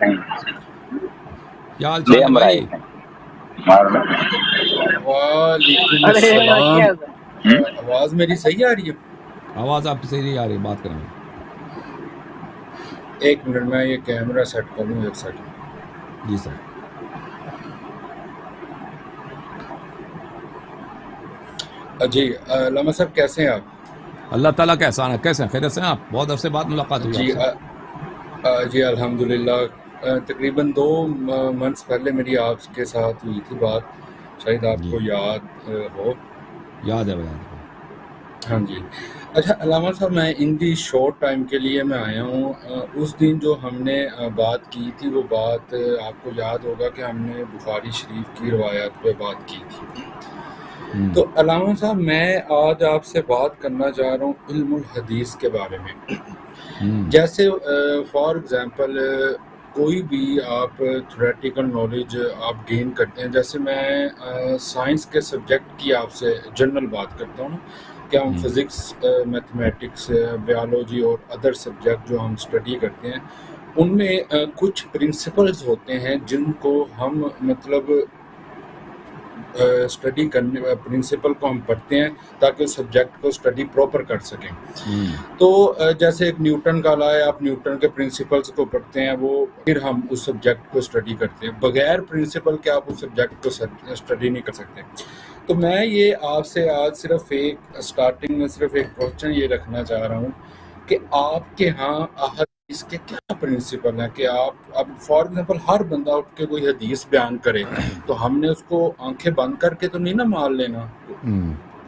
کیا حال چال ہے بھائی؟ وعلیکم السلام. آواز میری صحیح آ رہی ہے؟ آواز آپ کی صحیح آ رہی ہے، بات کریں. ایک منٹ میں یہ کیمرہ سیٹ کر لوں، ایک سیکنڈ. جی سر. جی علامہ صاحب کیسے ہیں آپ؟ اللہ تعالیٰ کا احسان ہے. کیسے ہیں؟ خیریت سے ہیں آپ؟ بہت عرصے بعد ملاقات ہوئی جی آپ سے. جی الحمدللہ. تقریباً 2 منتھس پہلے میری آپ کے ساتھ ہوئی تھی بات، شاید آپ جی کو یاد ہو. یاد ہے بھائی. ہاں جی. اچھا علامہ صاحب، میں ان دی شارٹ ٹائم کے لیے میں آیا ہوں. اس دن جو ہم نے بات کی تھی، وہ بات آپ کو یاد ہوگا کہ ہم نے بخاری شریف کی روایات پہ بات کی تھی. تو علامہ صاحب، میں آج آپ سے بات کرنا چاہ رہا ہوں علم الحدیث کے بارے میں. جیسے فار ایگزامپل کوئی بھی آپ تھیوریٹیکل نالج آپ گین کرتے ہیں. جیسے میں سائنس کے سبجیکٹ کی آپ سے جنرل بات کرتا ہوں کہ ہم فزکس، میتھمیٹکس، بیالوجی اور ادر سبجیکٹ جو ہم اسٹڈی کرتے ہیں، ان میں کچھ پرنسپلز ہوتے ہیں جن کو ہم مطلب اسٹڈی کرنے، پرنسپل کو ہم پڑھتے ہیں تاکہ اس سبجیکٹ کو اسٹڈی پراپر کر سکیں. تو جیسے ایک نیوٹن کا لا ہے، آپ نیوٹن کے پرنسپلس کو پڑھتے ہیں، وہ پھر ہم اس سبجیکٹ کو اسٹڈی کرتے ہیں. بغیر پرنسپل کے آپ اس سبجیکٹ کو اسٹڈی نہیں کر سکتے. تو میں یہ آپ سے آج صرف ایک اسٹارٹنگ میں صرف ایک کوشچن یہ رکھنا چاہ رہا ہوں کہ آپ کے ہاں اس کے کیا پرنسپل ہیں کہ آپ اب فار ایگزامپل ہر بندہ اٹھ کے کوئی حدیث بیان کرے تو ہم نے اس کو آنکھیں بند کر کے تو نہیں نا مان لینا.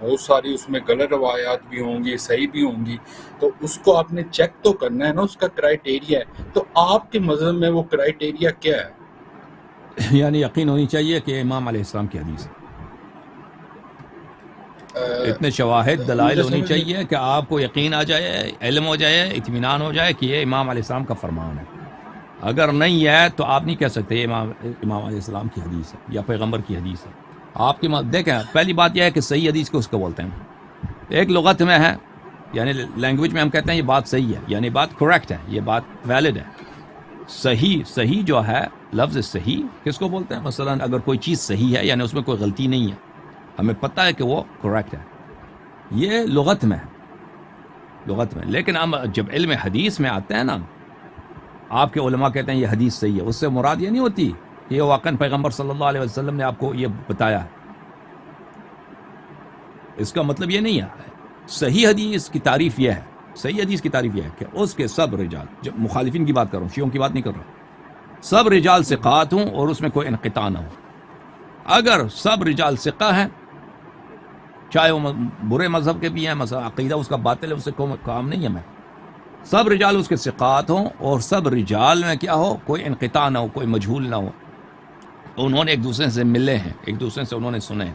بہت ساری اس میں غلط روایات بھی ہوں گی، صحیح بھی ہوں گی، تو اس کو آپ نے چیک تو کرنا ہے نا، اس کا کرائیٹیریا ہے. تو آپ کے مذہب میں وہ کرائیٹیریا کیا ہے؟ یعنی یقین ہونی چاہیے کہ امام علیہ السلام کی حدیث ہے. اتنے شواہد دلائل ہونی چاہیے کہ آپ کو یقین آ جائے، علم ہو جائے، اطمینان ہو جائے کہ یہ امام علیہ السلام کا فرمان ہے. اگر نہیں ہے تو آپ نہیں کہہ سکتے یہ امام علیہ السلام کی حدیث ہے یا پیغمبر کی حدیث ہے. آپ کی دیکھیں، پہلی بات یہ ہے کہ صحیح حدیث کو اس کو بولتے ہیں. ایک لغت میں ہے، یعنی لینگویج میں ہم کہتے ہیں یہ بات صحیح ہے، یعنی بات کریکٹ ہے، یہ بات ویلڈ ہے. صحیح جو ہے، لفظ صحیح کس کو بولتے ہیں؟ مثلا اگر کوئی چیز صحیح ہے یعنی اس میں کوئی غلطی نہیں ہے، ہمیں پتہ ہے کہ وہ کریکٹ ہے، یہ لغت میں ہے. لیکن ہم جب علم حدیث میں آتے ہیں نا، آپ کے علماء کہتے ہیں یہ حدیث صحیح ہے، اس سے مراد یہ نہیں ہوتی کہ یہ واقعاً پیغمبر صلی اللہ علیہ وسلم نے آپ کو یہ بتایا. اس کا مطلب یہ نہیں ہے. صحیح حدیث کی تعریف یہ ہے، کہ اس کے سب رجال، جب مخالفین کی بات کر رہا ہوں، شیعوں کی بات نہیں کر رہا، سب رجال ثقات ہوں اور اس میں کوئی انقطاع نہ ہو. اگر سب رجال ثقہ ہیں، چاہے وہ برے مذہب کے بھی ہیں، مثلا عقیدہ اس کا باطل ہے، اس سے کوئی کام نہیں ہے. میں سب رجال اس کے ثقات ہوں اور سب رجال میں کیا ہو، کوئی انقطاع نہ ہو، کوئی مجہول نہ ہو، انہوں نے ایک دوسرے سے ملے ہیں، ایک دوسرے سے انہوں نے سنے ہیں،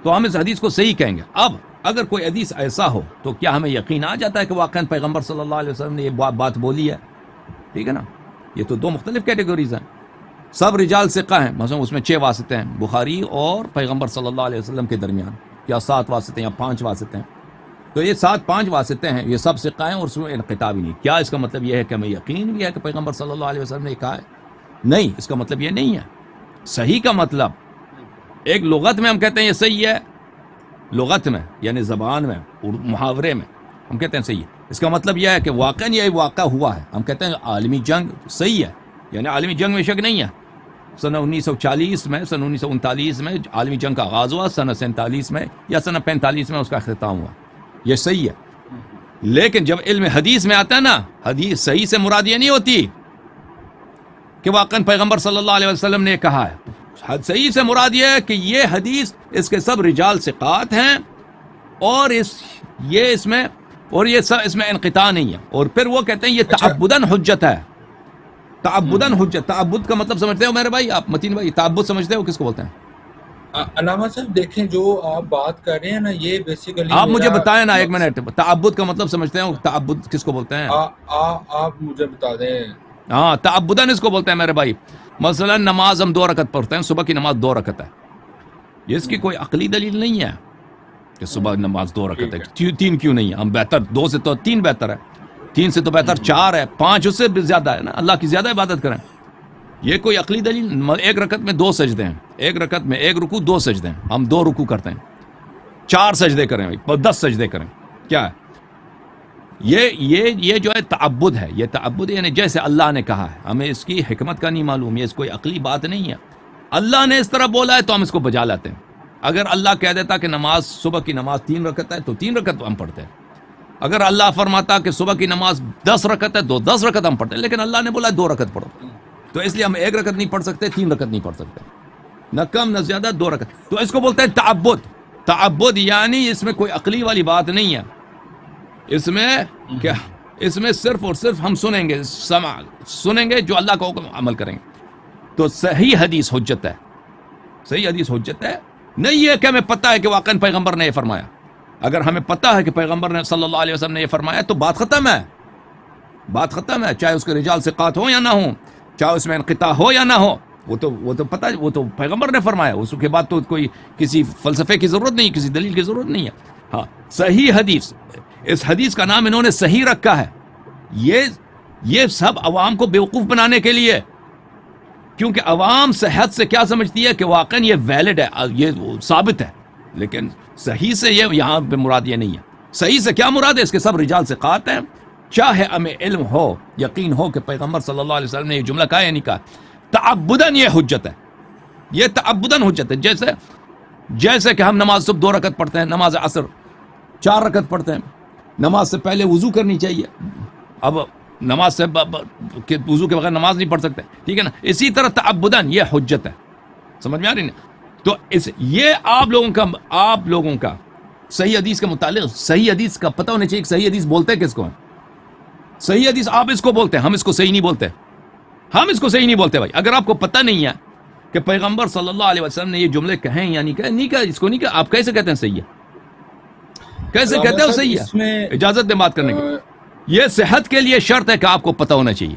تو ہم اس حدیث کو صحیح کہیں گے. اب اگر کوئی حدیث ایسا ہو تو کیا ہمیں یقین آ جاتا ہے کہ واقعاً پیغمبر صلی اللہ علیہ وسلم نے یہ بات بولی ہے؟ ٹھیک ہے نا. یہ تو 2 مختلف کیٹیگریز ہیں. سب رجال ثقہ ہیں، مثلا اس میں 6 واسطے ہیں بخاری اور پیغمبر صلی اللہ علیہ وسلم کے درمیان، یا 7 واسطے یا 5 واسطے ہیں. تو یہ 7-5 واسطے ہیں، یہ سب ثقہ ہیں اور اس میں انقطاع بھی نہیں. کیا اس کا مطلب یہ ہے کہ ہمیں یقین بھی ہے کہ پیغمبر صلی اللہ علیہ وسلم نے یہ کہا ہے؟ نہیں، اس کا مطلب یہ نہیں ہے. صحیح کا مطلب ایک لغت میں ہم کہتے ہیں یہ صحیح ہے، لغت میں یعنی زبان میں، محاورے میں ہم کہتے ہیں صحیح ہے. اس کا مطلب یہ ہے کہ واقعاً یہ واقعہ ہوا ہے. ہم کہتے ہیں عالمی جنگ صحیح ہے، یعنی عالمی جنگ میں شک نہیں ہے. سن 1940 میں، سن 1939 میں عالمی جنگ کا آغاز ہوا، سن 47 میں یا سن 45 میں اس کا اختتام ہوا، یہ صحیح ہے. لیکن جب علم حدیث میں آتا ہے نا، حدیث صحیح سے مراد یہ نہیں ہوتی کہ واقعاً پیغمبر صلی اللہ علیہ وسلم نے کہا ہے. صحیح سے مراد یہ ہے کہ یہ حدیث اس کے سب رجال ثقات ہیں اور اس میں انقطاع نہیں ہے. اور پھر وہ کہتے ہیں یہ تعبداً حجت ہے. تعبداً حجت، تعبد کا مطلب سمجھتے ہو میرے بھائی، آپ متین بھائی تعبد سمجھتے ہو کس کو بولتے ہیں؟ علامہ صاحب دیکھیں، جو آپ بات کر رہے ہیں نا، یہ بیسیکلی آپ مجھے بتائیں نا، ایک منٹ، تعبد کا مطلب سمجھتے ہو؟ تعبد کس کو بولتے ہیں؟ آپ مجھے بتا دیں. ہاں، تعبداً اس کو بولتے ہیں میرے بھائی. مثلا نماز ہم 2 رکعت پڑھتے ہیں، صبح کی نماز 2 رکعت ہے. اس کی کوئی عقلی دلیل نہیں ہے کہ صبح نماز 2 رکعت ہے. 3 کیوں نہیں ہے؟ ہم بہتر 2 سے تو 3 بہتر ہے، 3 سے تو بہتر 4 ہے، 5 اس سے بھی زیادہ ہے نا. اللہ کی زیادہ عبادت کریں. یہ کوئی عقلی دلیل؟ ایک رکعت میں 2 سجدے ہیں، ایک رکعت میں 1 رکوع 2 سجدے ہیں، ہم 2 رکوع کرتے ہیں، 4 سجدے کریں، 10 سجدے کریں، کیا ہے یہ جو ہے تعبد ہے، یہ تعبد یعنی جیسے اللہ نے کہا ہے، ہمیں اس کی حکمت کا نہیں معلوم، یہ کوئی عقلی بات نہیں ہے، اللہ نے اس طرح بولا ہے تو ہم اس کو بجا لاتے ہیں۔ اگر اللہ کہہ دیتا کہ نماز صبح کی نماز 3 رکعت ہے تو 3 رکعت ہم پڑھتے ہیں، اگر اللہ فرماتا کہ صبح کی نماز 10 رکعت ہے تو 10 رکعت ہم پڑھتے ہیں، لیکن اللہ نے بولا 2 رکعت پڑھو، تو اس لیے ہم 1 رکعت نہیں پڑھ سکتے، 3 رکعت نہیں پڑھ سکتے، نہ کم نہ زیادہ 2 رکعت، تو اس کو بولتے ہیں تعبد۔ تعبد یعنی اس میں کوئی عقلی والی بات نہیں ہے، اس میں کیا، اس میں صرف اور صرف ہم سنیں گے جو اللہ کا حکم عمل کریں گے۔ تو صحیح حدیث حجت ہے، صحیح حدیث حجت ہے، نہیں یہ کہ ہمیں پتہ ہے کہ واقعاً پیغمبر نے یہ فرمایا، اگر ہمیں پتہ ہے کہ پیغمبر نے صلی اللہ علیہ وسلم نے یہ فرمایا تو بات ختم ہے، بات ختم ہے، چاہے اس کے رجال ثقات ہوں یا نہ ہوں، چاہے اس میں انقطاع ہو یا نہ ہو، وہ تو پتہ، وہ تو پیغمبر نے فرمایا، اس کے بعد تو کوئی کسی فلسفے کی ضرورت نہیں، کسی دلیل کی ضرورت نہیں ہے۔ ہاں صحیح حدیث، اس حدیث کا نام انہوں نے صحیح رکھا ہے، یہ سب عوام کو بیوقوف بنانے کے لیے، کیونکہ عوام صحت سے کیا سمجھتی ہے کہ واقعاً یہ ویلڈ ہے، یہ ثابت ہے، لیکن صحیح سے یہ یہاں پہ مراد یہ نہیں ہے۔ صحیح سے کیا مراد ہے؟ اس کے سب رجال ثقات ہیں، چاہے ہمیں علم ہو، یقین ہو کہ پیغمبر صلی اللہ علیہ وسلم نے یہ جملہ کہا یا نہیں کہا، تعبداً یہ حجت ہے، یہ تعبداً حجت ہے۔ جیسے کہ ہم نماز صبح 2 رکعت پڑھتے ہیں، نماز عصر 4 رکعت پڑھتے ہیں، نماز سے پہلے وضو کرنی چاہیے، اب نماز سے وضو کے بغیر نماز نہیں پڑھ سکتے، ٹھیک ہے نا، اسی طرح تعبداً یہ حجت ہے، سمجھ میں آ رہی نا؟ تو یہ آپ لوگوں کا صحیح حدیث کے متعلق، صحیح حدیث کا پتہ ہونا چاہیے کہ صحیح حدیث بولتے کس کو ہیں۔ صحیح حدیث آپ اس کو بولتے ہیں، ہم اس کو صحیح نہیں بولتے، ہم اس کو صحیح نہیں بولتے بھائی۔ اگر آپ کو پتہ نہیں ہے کہ پیغمبر صلی اللہ علیہ وسلم نے یہ جملے کہیں یا نہیں کہا، اس کو نہیں کہا، آپ کیسے کہتے ہیں صحیح ہے؟ کیسے کہتے ہیں وہ صحیح ہے؟ اجازت دیں بات کرنے کی۔ یہ صحت کے لیے شرط ہے کہ آپ کو پتہ ہونا چاہیے،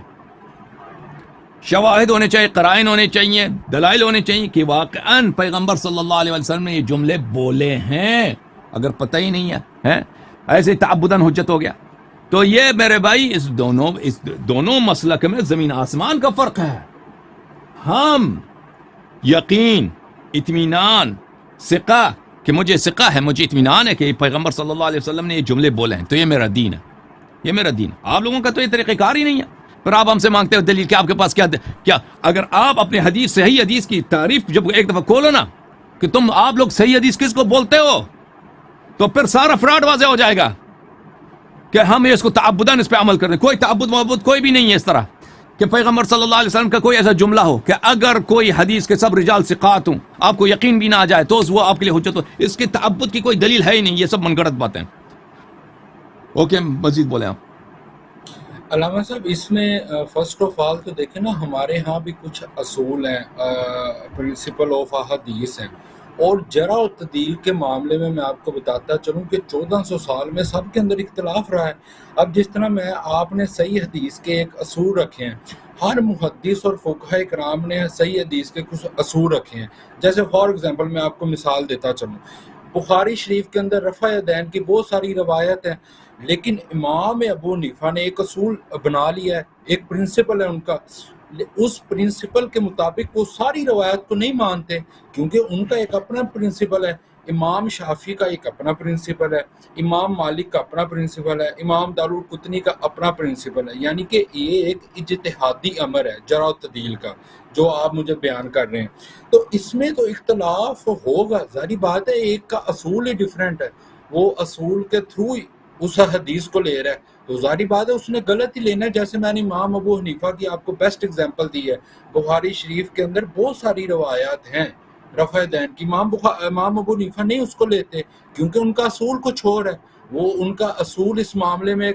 شواہد ہونے چاہیے، قرائن ہونے چاہیے، دلائل ہونے چاہیے کہ واقعاً پیغمبر صلی اللہ علیہ وسلم نے یہ جملے بولے ہیں۔ اگر پتہ ہی نہیں ہے ایسے تعبداً حجت ہو گیا۔ تو یہ میرے بھائی اس دونوں مسلک میں زمین آسمان کا فرق ہے۔ ہم یقین، اطمینان، ثقہ کہ مجھے ثقہ ہے، مجھے اطمینان ہے کہ پیغمبر صلی اللہ علیہ وسلم نے یہ جملے بولے ہیں، تو یہ میرا دین ہے، یہ میرا دین ہے۔ آپ لوگوں کا تو یہ طریقہ کار ہی نہیں ہے، پھر آپ ہم سے مانگتے ہو دلیل کہ آپ کے پاس کیا اگر آپ اپنے حدیث، صحیح حدیث کی تعریف جب ایک دفعہ کھولو نا کہ آپ لوگ صحیح حدیث کس کو بولتے ہو، تو پھر سارا فراڈ واضح ہو جائے گا کہ ہم اس کو تعبداً اس پہ عمل کر رہے ہیں۔ کوئی تعبد محبت کوئی بھی نہیں ہے اس طرح کہ پیغمبر صلی اللہ علیہ وسلم کا کوئی ایسا جملہ ہو کہ اگر کوئی حدیث کے سب رجال ثقات ہوں، آپ کو یقین بھی نہ آ جائے تو وہ آپ کے لیے حجت ہو۔ اس کے تعبد کی کوئی دلیل ہے ہی نہیں، یہ سب من گھڑت باتیں۔ اوکے، مزید بولیں آپ۔ علامہ صاحب، اس میں فرسٹ آف آل تو دیکھیں نا، ہمارے ہاں بھی کچھ اصول ہیں، پرنسپل آف احادیث ہیں، اور جرح و تعدیل کے معاملے میں آپ کو بتاتا چلوں کہ 1400 سال میں سب کے اندر اختلاف رہا ہے۔ اب جس طرح آپ نے صحیح حدیث کے ایک اصول رکھے ہیں، ہر محدث اور فقہاء کرام نے صحیح حدیث کے کچھ اصول رکھے ہیں۔ جیسے فار ایگزامپل میں آپ کو مثال دیتا چلوں، بخاری شریف کے اندر رفع یدین کی بہت ساری روایت ہیں، لیکن امام ابو حنیفہ نے ایک اصول بنا لیا ہے، ایک پرنسپل ہے ان کا، اس پرنسپل کے مطابق وہ ساری روایت کو نہیں مانتے، کیونکہ ان کا ایک اپنا پرنسپل ہے۔ امام شافعی کا ایک اپنا پرنسپل ہے، امام مالک کا اپنا پرنسپل ہے، امام دارالقطنی کا اپنا پرنسپل ہے، یعنی کہ یہ ایک اجتہادی امر ہے جرح و تعدیل کا جو آپ مجھے بیان کر رہے ہیں۔ تو اس میں تو اختلاف ہوگا، ظاہری بات ہے، ایک کا اصول ہی ڈیفرنٹ ہے، وہ اصول کے تھرو اس حدیث کو لے رہا ہے، تو ظاہری بات ہے اس نے غلط ہی لینا ہے۔ جیسے میں نے امام ابو حنیفہ کی آپ کو بیسٹ ایگزامپل دی ہے، بخاری شریف کے اندر بہت ساری روایات ہیں رفع دین کی، امام ابو حنیفہ نہیں اس کو لیتے کیونکہ ان کا اصول کچھ اور ہے، وہ ان کا اصول اس معاملے میں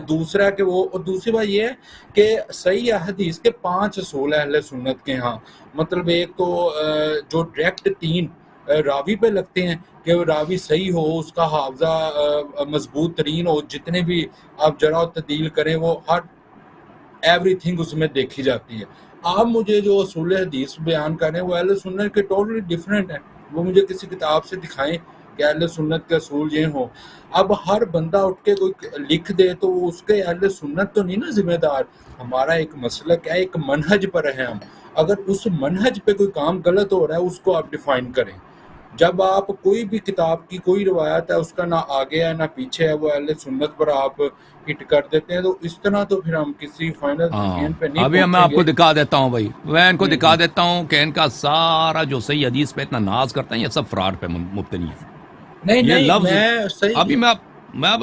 دوسرا ہے کہ وہ، اور دوسری بات یہ ہے کہ صحیح حدیث کے 5 اصول ہیں اہل سنت کے ہاں، مطلب ایک تو جو ڈائریکٹ 3 راوی پہ لگتے ہیں کہ راوی صحیح ہو، اس کا حافظہ مضبوط ترین ہو، جتنے بھی آپ جرح و تعدیل کریں وہ ہر ایوری تھنگ اس میں دیکھی جاتی ہے۔ آپ مجھے جو اصول حدیث بیان کریں وہ اہل سنت کے ٹوٹلی ڈیفرنٹ ہیں، وہ مجھے کسی کتاب سے دکھائیں کہ اہل سنت کے اصول یہ ہوں۔ اب ہر بندہ اٹھ کے کوئی لکھ دے تو اس کے اہل سنت تو نہیں نا ذمہ دار، ہمارا ایک مسلک ہے، ایک منہج پر ہے ہم۔ اگر اس منہج پہ کوئی کام غلط ہو رہا ہے اس کو آپ ڈیفائن کریں. جب آپ کوئی بھی کتاب کی کوئی روایت ہے اس کا نہ آگے ہے نہ پیچھے ہے، وہ اہل سنت پر آپ ہٹ کر دیتے ہیں، تو اس طرح تو پھر ہم کسی فائنل ڈیسیژن پہ نہیں ابھی میں آپ کو پہنچیں گے. دکھا دیتا ہوں بھائی، میں ان کو دکھا دیتا ہوں کہ ان کا سارا جو صحیح حدیث پہ اتنا ناز کرتے ہیں یہ سب فراڈ پہ مبتنی ہے. نہیں یہ نہیں، لفظ میں صحیح ابھی میں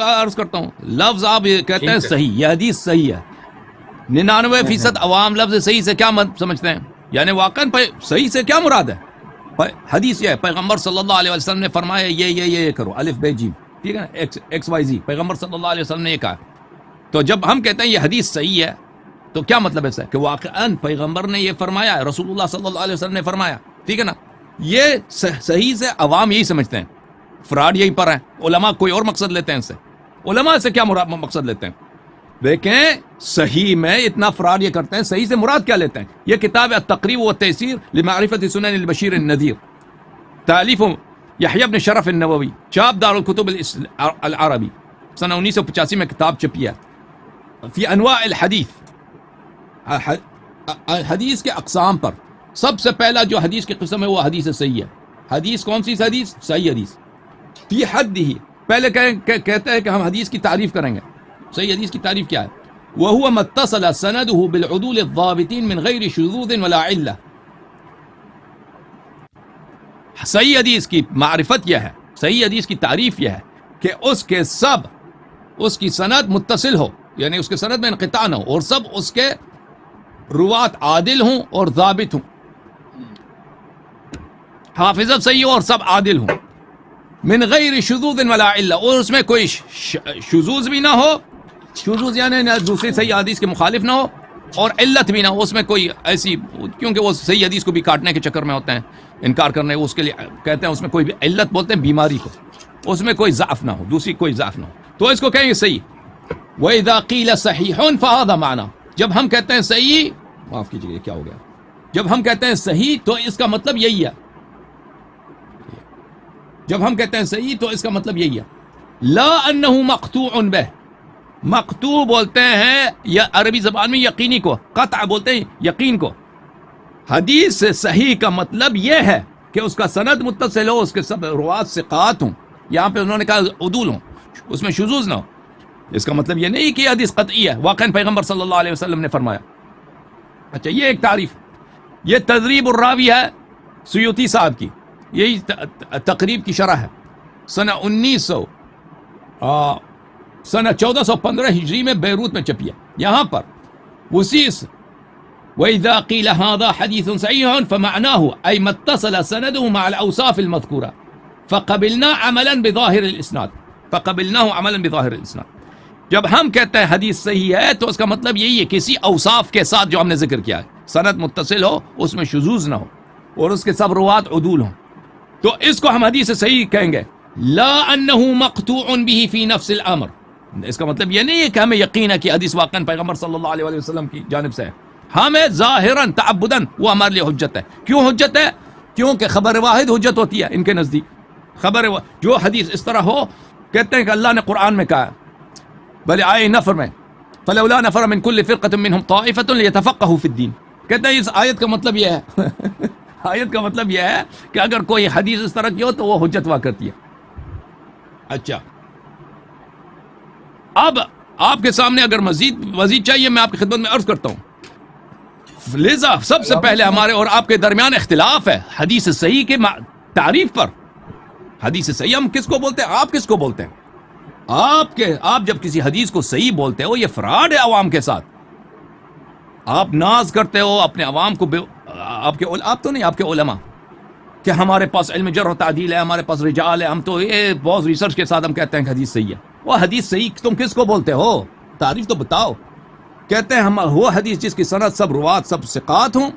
عرض کرتا ہوں، لفظ آپ یہ کہتے ہیں ٹھیک ہے. صحیح، یہ حدیث صحیح ہے. 99% عوام لفظ صحیح سے کیا سمجھتے ہیں؟ یعنی واقعاً صحیح سے کیا مراد ہے؟ حدیث یہ ہے پیغمبر صلی اللہ علیہ وسلم نے فرمایا یہ کرو، الف ب ج، ٹھیک ہے نا، ایکس وائی زی، پیغمبر صلی اللہ علیہ وسلم نے یہ کہا. تو جب ہم کہتے ہیں یہ حدیث صحیح ہے تو کیا مطلب ہے کہ واقعاً پیغمبر نے یہ فرمایا، رسول اللہ صلی اللہ علیہ وسلم نے فرمایا، ٹھیک ہے نا. یہ صحیح سے عوام یہی سمجھتے ہیں، فراڈ یہیں پر ہے. علماء کوئی اور مقصد لیتے ہیں، اس سے علماء سے کیا مقصد لیتے ہیں؟ دیکھیں صحیح میں اتنا فراڈ یہ کرتے ہیں، صحیح سے مراد کیا لیتے ہیں؟ یہ کتاب ہے التقریب والتیسیر لمعرفت سنن البشیر النذیر، تالیف یحییٰ بن شرف النووی، چاپ دار الکتب العربی، سنہ 1985 میں کتاب چھپی ہے. فی انواع الحدیث، حدیث کے اقسام پر سب سے پہلا جو حدیث کی قسم ہے وہ حدیث صحیح ہے. حدیث کون سی حدیث؟ صحیح حدیث. فی حد ہی پہلے کہتے ہیں کہ ہم حدیث کی تعریف کریں گے. صحیح حدیث کی تعریف کیا ہے؟ وَهُوَ مَا اتصل سَنَدُهُ بِالْعُدُولِ الضَّابِطِينَ مِنْ غَيْرِ شُذُوذٍ وَلَا عِلَّةٍ. صحیح حدیث کی معرفت یہ ہے، صحیح حدیث کی تعریف یہ ہے کہ اس کی سند متصل ہو، یعنی اس کے سند میں انقطاع نہ ہو، اور سب اس کے روات عادل ہوں اور ضابط ہوں، حافظت صحیح ہو اور سب عادل ہوں. من غیر شذوذ ولا علہ، اور اس میں کوئی شذوذ بھی نہ ہو، شذوذ یعنی دوسری صحیح حدیث کے مخالف نہ ہو، اور علت بھی نہ ہو، اس میں کوئی ایسی، کیونکہ وہ صحیح حدیث کو بھی کاٹنے کے چکر میں ہوتے ہیں، انکار کرنے، اس کے لیے کہتے ہیں اس میں کوئی بھی علت بولتے ہیں بیماری کو، اس میں کوئی ضعف نہ ہو، دوسری کوئی ضعف نہ ہو، تو اس کو کہیں گے صحیح. وَإِذَا قِيلَ صَحِيحٌ فَهَذَا مَعْنَى، جب ہم کہتے ہیں صحیح، معاف کیجیے کیا ہو گیا، جب ہم کہتے ہیں صحیح تو اس کا مطلب یہی ہے، جب ہم کہتے ہیں صحیح تو اس کا مطلب یہی ہے. لا انہ مقطوع بہ، مقطوع بولتے ہیں یا عربی زبان میں یقینی کو، قطع بولتے ہیں یقین کو. حدیث سے صحیح کا مطلب یہ ہے کہ اس کا سند متصل ہو، اس کے سب روات ثقات ہوں، یہاں پہ انہوں نے کہا عدول ہوں، اس میں شذوذ نہ ہو. اس کا مطلب یہ نہیں کہ حدیث قطعی ہے، واقعاً پیغمبر صلی اللہ علیہ وسلم نے فرمایا. اچھا، یہ ایک تعریف. یہ تدریب الراوی ہے سیوطی صاحب کی، یہی تقریب کی شرح ہے، سنہ 1415 ہجری میں بیروت میں چھپی ہے. یہاں پر وسیس وَإِذَا قِيلَ هَذَا حَدِيثٌ صَحِيحٌ فَمَعْنَاهُ أَيْ مَا اتصل سَنَدُهُ مع الأوصاف المذكورة فقبلنا عملا بظاهر الإسناد، فقبلناه عملا بظاهر الإسناد. جب ہم کہتے ہیں حدیث صحیح ہے تو اس کا مطلب یہی ہے کسی اوصاف کے ساتھ جو ہم نے ذکر کیا ہے، سند متصل ہو، اس میں شذوذ نہ ہو، اور اس کے سب روات عدول ہوں، تو اس کو ہم حدیث صحیح کہیں گے. لا انہ مقطوع به فی نفس الامر، اس کا مطلب یہ نہیں ہے کہ ہمیں یقین ہے کہ حدیث واقعاً پیغمبر صلی اللہ علیہ وسلم کی جانب سے ہے، ہمیں ظاہراً تعبداً وہ ہمارے لیے حجت ہے. کیوں حجت ہے؟ کیونکہ خبر واحد حجت ہوتی ہے ان کے نزدیک. جو حدیث اس طرح ہو، کہتے ہیں کہ اللہ نے قرآن میں کہا بل آئے نفر میں فلولا نفر من كل فرقة منهم طائفة ليتفقهوا في الدين، کہتے ہیں اس آیت کا مطلب یہ ہے آیت کا مطلب یہ ہے کہ اگر کوئی حدیث اس طرح کی ہو تو وہ حجت ہوا کرتی ہے. اچھا، اب آپ کے سامنے اگر مزید چاہیے میں آپ کی خدمت میں عرض کرتا ہوں. لذا سب سے پہلے ہمارے اور آپ کے درمیان اختلاف ہے حدیث صحیح کے تعریف پر. حدیث صحیح ہم کس کو بولتے ہیں؟ آپ کس کو بولتے ہیں؟ آپ جب کسی حدیث کو صحیح بولتے ہو، یہ فراڈ ہے عوام کے ساتھ. آپ ناز کرتے ہو اپنے عوام کو، آپ تو نہیں، آپ کے علماء، کہ ہمارے پاس علم جرح و تعدیل ہے، ہمارے پاس رجال ہے، ہم تو یہ بہت ریسرچ کے ساتھ ہم کہتے ہیں کہ حدیث صحیح ہے. وہ حدیث صحیح تم کس کو بولتے ہو؟ تعریف تو بتاؤ. کہتے ہیں ہم وہ حدیث جس کی سند سب روات سب ثقات ہوں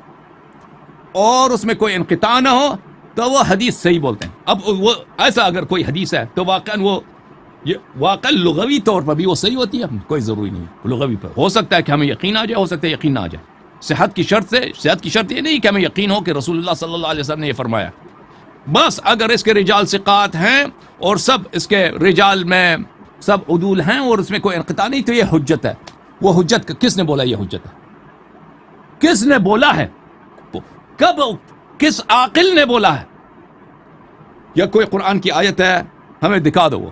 اور اس میں کوئی انقطاع نہ ہو تو وہ حدیث صحیح بولتے ہیں. اب وہ ایسا اگر کوئی حدیث ہے تو واقعاً لغوی طور پر بھی وہ صحیح ہوتی ہے، کوئی ضروری نہیں. لغوی پر ہو سکتا ہے کہ ہمیں یقین آ جائے، ہو سکتا ہے یقین نہ آ جائے. صحت کی شرط یہ نہیں کہ ہمیں یقین ہو کہ رسول اللہ صلی اللہ علیہ وسلم نے یہ فرمایا. بس اگر اس کے رجال ثقات ہیں اور سب اس کے رجال میں سب عدول ہیں اور اس میں کوئی انقطاع نہیں تو یہ حجت ہے. وہ حجت کس نے بولا؟ یہ حجت ہے. کس نے بولا ہے؟ کب کس عاقل نے بولا ہے؟ یا کوئی قرآن کی آیت ہے ہمیں دکھا دو، وہ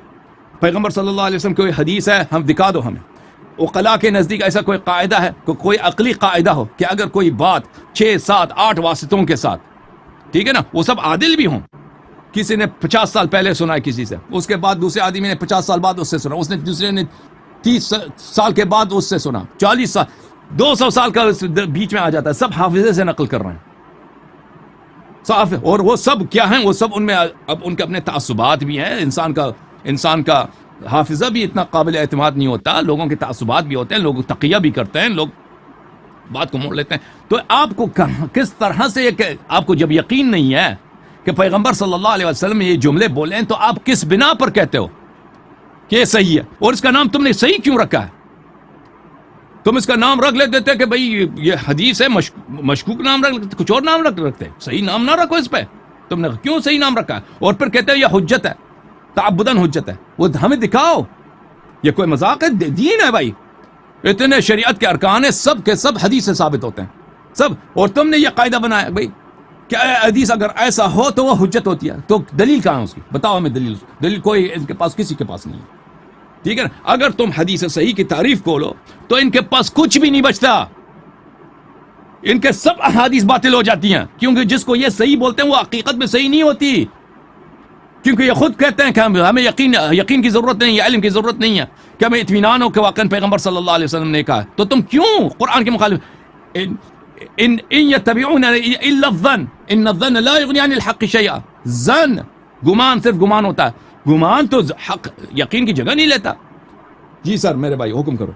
پیغمبر صلی اللہ علیہ وسلم کوئی حدیث ہے ہم دکھا دو ہمیں. عقلاء کے نزدیک ایسا کوئی قاعدہ ہے، کوئی عقلی قاعدہ ہو کہ اگر کوئی بات 6 7 8 واسطوں کے ساتھ، ٹھیک ہے نا، وہ سب عادل بھی ہوں، کسی نے 50 سال پہلے سنا ہے کسی سے، اس کے بعد دوسرے آدمی نے 50 سال بعد اس سے سنا، اس نے دوسرے نے 30 سال کے بعد اس سے سنا، 40 سال 200 سال کا بیچ میں آ جاتا ہے، سب حافظے سے نقل کر رہے ہیں صاف ہے. اور وہ سب کیا ہیں؟ وہ سب ان میں اب ان کے اپنے تعصبات بھی ہیں. انسان کا حافظہ بھی اتنا قابل اعتماد نہیں ہوتا، لوگوں کے تعصبات بھی ہوتے ہیں، لوگ تقیہ بھی کرتے ہیں، لوگ بات کو موڑ لیتے ہیں. تو آپ کو کس طرح سے آپ کو جب یقین نہیں ہے کہ پیغمبر صلی اللہ علیہ وسلم یہ جملے بولے ہیں، تو آپ کس بنا پر کہتے ہو کہ یہ صحیح ہے؟ اور اس کا نام تم نے صحیح کیوں رکھا ہے؟ تم اس کا نام رکھ لیتے تھے کہ بھئی یہ حدیث ہے، مشکوک نام رکھ لیتے، کچھ اور نام رکھ رکھتے، صحیح نام نہ رکھو اس پہ. تم نے کیوں صحیح نام رکھا ہے؟ اور پھر کہتے ہو یہ حجت ہے، تعبداً حجت ہے. وہ ہمیں دکھاؤ، یہ کوئی مذاق ہے؟ دین ہے بھائی، اتنے شریعت کے ارکان ہیں، سب کے سب حدیث سے ثابت ہوتے ہیں سب. اور تم نے یہ قاعدہ بنایا بھئی کہ حدیث اگر ایسا ہو تو وہ حجت ہوتی ہے. تو دلیل کہاں ہے اس کی؟ بتاؤ ہمیں دلیل کوئی ان کے پاس، کسی کے پاس نہیں ہے. ٹھیک ہے نا؟ اگر تم حدیث صحیح کی تعریف کھولو تو ان کے پاس کچھ بھی نہیں بچتا، ان کے سب احادیث باطل ہو جاتی ہیں، کیونکہ جس کو یہ صحیح بولتے ہیں وہ حقیقت میں صحیح نہیں ہوتی، کیونکہ یہ خود کہتے ہیں کہ ہمیں یقین کی ضرورت نہیں ہے، علم کی ضرورت نہیں ہے، کہ ہمیں اطمینان ہو کہ واقعا پیغمبر صلی اللہ علیہ وسلم نے کہا. تو تم کیوں قرآن کے مخالف؟ ان يتبعون الا الظن ان الظن لا يغني عن الحق شيئا. ظن، گمان، صرف گمان ہوتا ہے، گمان تو حق یقین کی جگہ نہیں لیتا. جی سر میرے بھائی حکم کرو.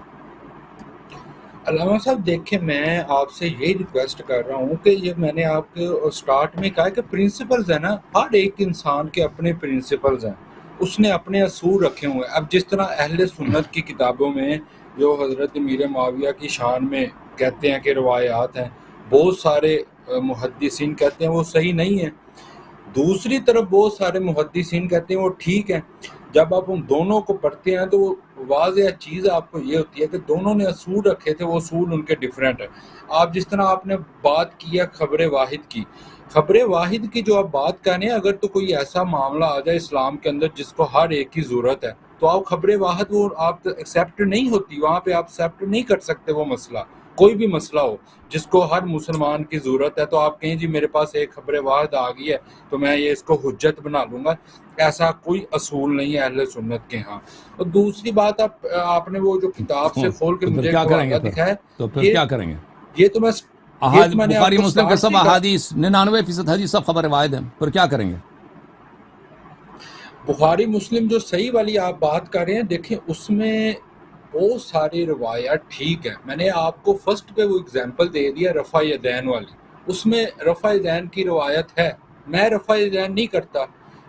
علامہ صاحب دیکھیں، میں آپ سے یہی ریکویسٹ کر رہا ہوں کہ یہ میں نے آپ کے سٹارٹ میں کہا کہ پرنسپلز ہیں نا، ہر ایک انسان کے اپنے پرنسپلز ہیں، اس نے اپنے اصول رکھے ہوئے ہیں. اب جس طرح اہل سنت کی کتابوں میں جو حضرت امیر معاویہ کی شان میں کہتے ہیں کہ روایات ہیں، بہت سارے محدثین کہتے ہیں وہ صحیح نہیں ہیں، دوسری طرف بہت سارے محدثین کہتے ہیں وہ ٹھیک ہیں. جب آپ ان دونوں کو پڑھتے ہیں تو واضح چیز آپ کو یہ ہوتی ہے کہ دونوں نے اصول رکھے تھے، وہ اصول ان کے ڈیفرنٹ ہیں. آپ جس طرح آپ نے بات کی ہے خبر واحد کی جو آپ بات کر رہے ہیں، اگر تو کوئی ایسا معاملہ آ جائے اسلام کے اندر جس کو ہر ایک کی ضرورت ہے، تو آپ خبر واحد وہ آپ ایکسیپٹ نہیں ہوتی، وہاں پہ آپ ایکسیپٹ نہیں کر سکتے. وہ مسئلہ کوئی بھی مسئلہ ہو جس کو ہر مسلمان کی ضرورت ہے، تو آپ کہیں جی میرے پاس ایک خبر واحد آ گئی ہے تو میں یہ اس کو حجت بنا لوں گا، ایسا کوئی اصول نہیں ہے اہل سنت کے ہاں. اور دوسری بات، آپ نے وہ جو کتاب سے کھول کے مجھے دکھایا، تو پھر کیا کریں گے؟ یہ تو میں بخاری مسلم کے سب احادیث 99% حدیث سب خبر واحد ہیں، پھر کیا کریں گے؟ بخاری مسلم جو صحیح والی آپ بات کر رہے ہیں، دیکھیں اس میں بہت ساری روایات ٹھیک ہیں. میں نے آپ کو فرسٹ پہ وہ اگزامپل دے دیا رفع یدین والی، اس میں رفع یدین کی روایت ہے، میں رفع یدین نہیں کرتا.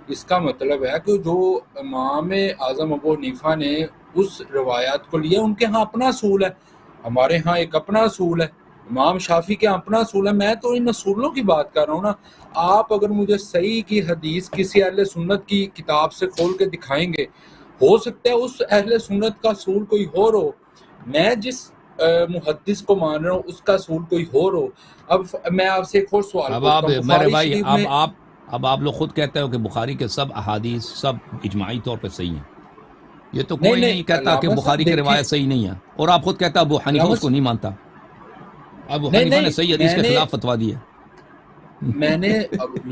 اس کا مطلب ہے کہ جو امام اعظم ابو حنیفہ نے اس روایات کو لیا، ان کے ہاں اپنا اصول ہے، ہمارے ہاں ایک اپنا اصول ہے، امام شافعی کے اپنا اصول ہے. میں تو ان اصولوں کی بات کر رہا ہوں نا. آپ اگر مجھے صحیح کی حدیث کسی اہل سنت کی کتاب سے کھول کے دکھائیں گے، ہو سکتا ہے اس اہل سنت کا اصول کوئی اور ہو، میں جس محدث کو مان رہا ہوں اس کا اصول کوئی اور ہو. اب میں آپ سے ایک اور سوال پوچھتا ہوں، میرے بھائی اب آپ لوگ خود کہتے ہو کہ بخاری کے سب احادیث سب اجماعی طور پہ صحیح ہیں. یہ تو کوئی نہیں کہتا کہ بخاری کی روایت صحیح نہیں ہے، اور آپ خود کہتا ابو حنیفہ اس کو نہیں مانتا. ابو حنیفہ نے صحیح حدیث کے خلاف فتویٰ دی ہے. میں نے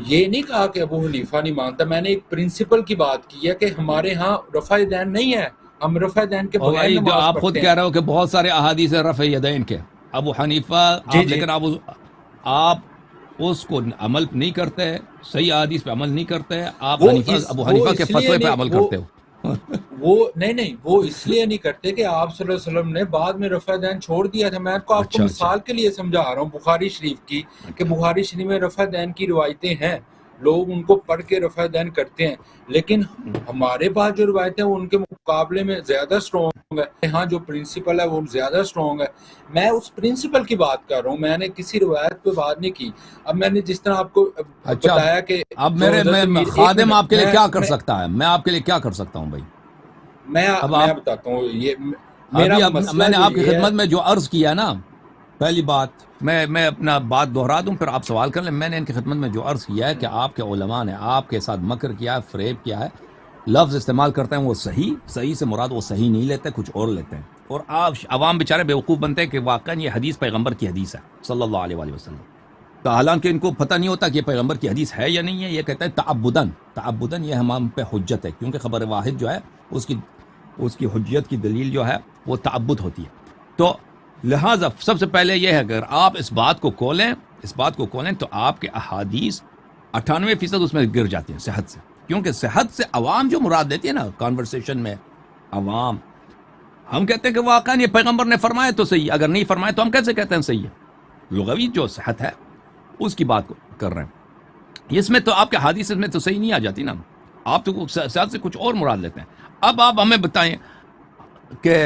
یہ نہیں کہا کہ ابو حنیفہ نہیں مانتا، میں نے ایک پرنسپل کی بات کی ہے کہ ہمارے ہاں رفع یدین نہیں ہے، ہم رفع یدین کے بغیر نماز پڑھتے ہیں. آپ خود کہہ رہے ہو کہ بہت سارے احادیث ہیں رفع یدین کے، ابو حنیفہ لیکن آپ اس کو عمل نہیں کرتے، صحیح احادیث پہ عمل نہیں کرتے، آپ ابو حنیفہ کے فتوے پہ عمل کرتے ہو. وہ نہیں وہ اس لیے نہیں کرتے کہ آپ صلی اللہ علیہ وسلم نے بعد میں رفع دین چھوڑ دیا تھا. میں آپ کو مثال کے لیے سمجھا رہا ہوں بخاری شریف کی، کہ بخاری شریف میں رفع دین کی روایتیں ہیں، لوگ ان کو پڑھ کے رفع دین کرتے ہیں، لیکن ہمارے پاس جو روایتیں ہیں ان کے مقابلے میں زیادہ سٹرونگ ہے. ہاں جو پرنسپل ہے وہ زیادہ سٹرونگ ہے. میں اس پرنسپل کی بات کر رہا ہوں، میں نے کسی روایت پہ بات نہیں کی. اب میں نے جس طرح آپ کو بتایا کہ اب میرے خادم آپ کے لیے کیا کر سکتا ہے، میں آپ کے لیے کیا کر سکتا ہوں بھائی؟ میں بتاتا ہوں. یہ میں نے آپ کی خدمت میں جو عرض کیا نا، پہلی بات میں اپنا بات دہرا دوں پھر آپ سوال کر لیں. میں نے ان کی خدمت میں جو عرض کیا ہے کہ آپ کے علماء نے آپ کے ساتھ مکر کیا ہے, فریب کیا ہے, لفظ استعمال کرتے ہیں وہ صحیح سے مراد وہ صحیح نہیں لیتے, کچھ اور لیتے ہیں, اور آپ عوام بیچارے بیوقوف بنتے ہیں کہ واقعا یہ حدیث پیغمبر کی حدیث ہے صلی اللہ علیہ وآلہ وسلم. تو حالانکہ ان کو پتہ نہیں ہوتا کہ یہ پیغمبر کی حدیث ہے یا نہیں ہے. یہ کہتے ہیں تعبدن یہ ہم پہ حجت ہے, کیونکہ خبر واحد جو ہے اس کی حجیت کی دلیل جو ہے وہ تعبد ہوتی ہے. تو لہٰذا سب سے پہلے یہ ہے اگر آپ اس بات کو کھولیں تو آپ کے احادیث 98% اس میں گر جاتے ہیں صحت سے, کیونکہ صحت سے عوام جو مراد دیتی ہے نا کانورسیشن میں, عوام ہم کہتے ہیں کہ واقعا یہ پیغمبر نے فرمایا تو صحیح, اگر نہیں فرمایا تو ہم کیسے کہتے ہیں صحیح ہے. لغوی جو صحت ہے اس کی بات کر رہے ہیں. اس میں تو آپ کے حدیث میں تو صحیح نہیں آ جاتی نا, آپ تو صحت سے کچھ اور مراد لیتے ہیں. اب آپ ہمیں بتائیں کہ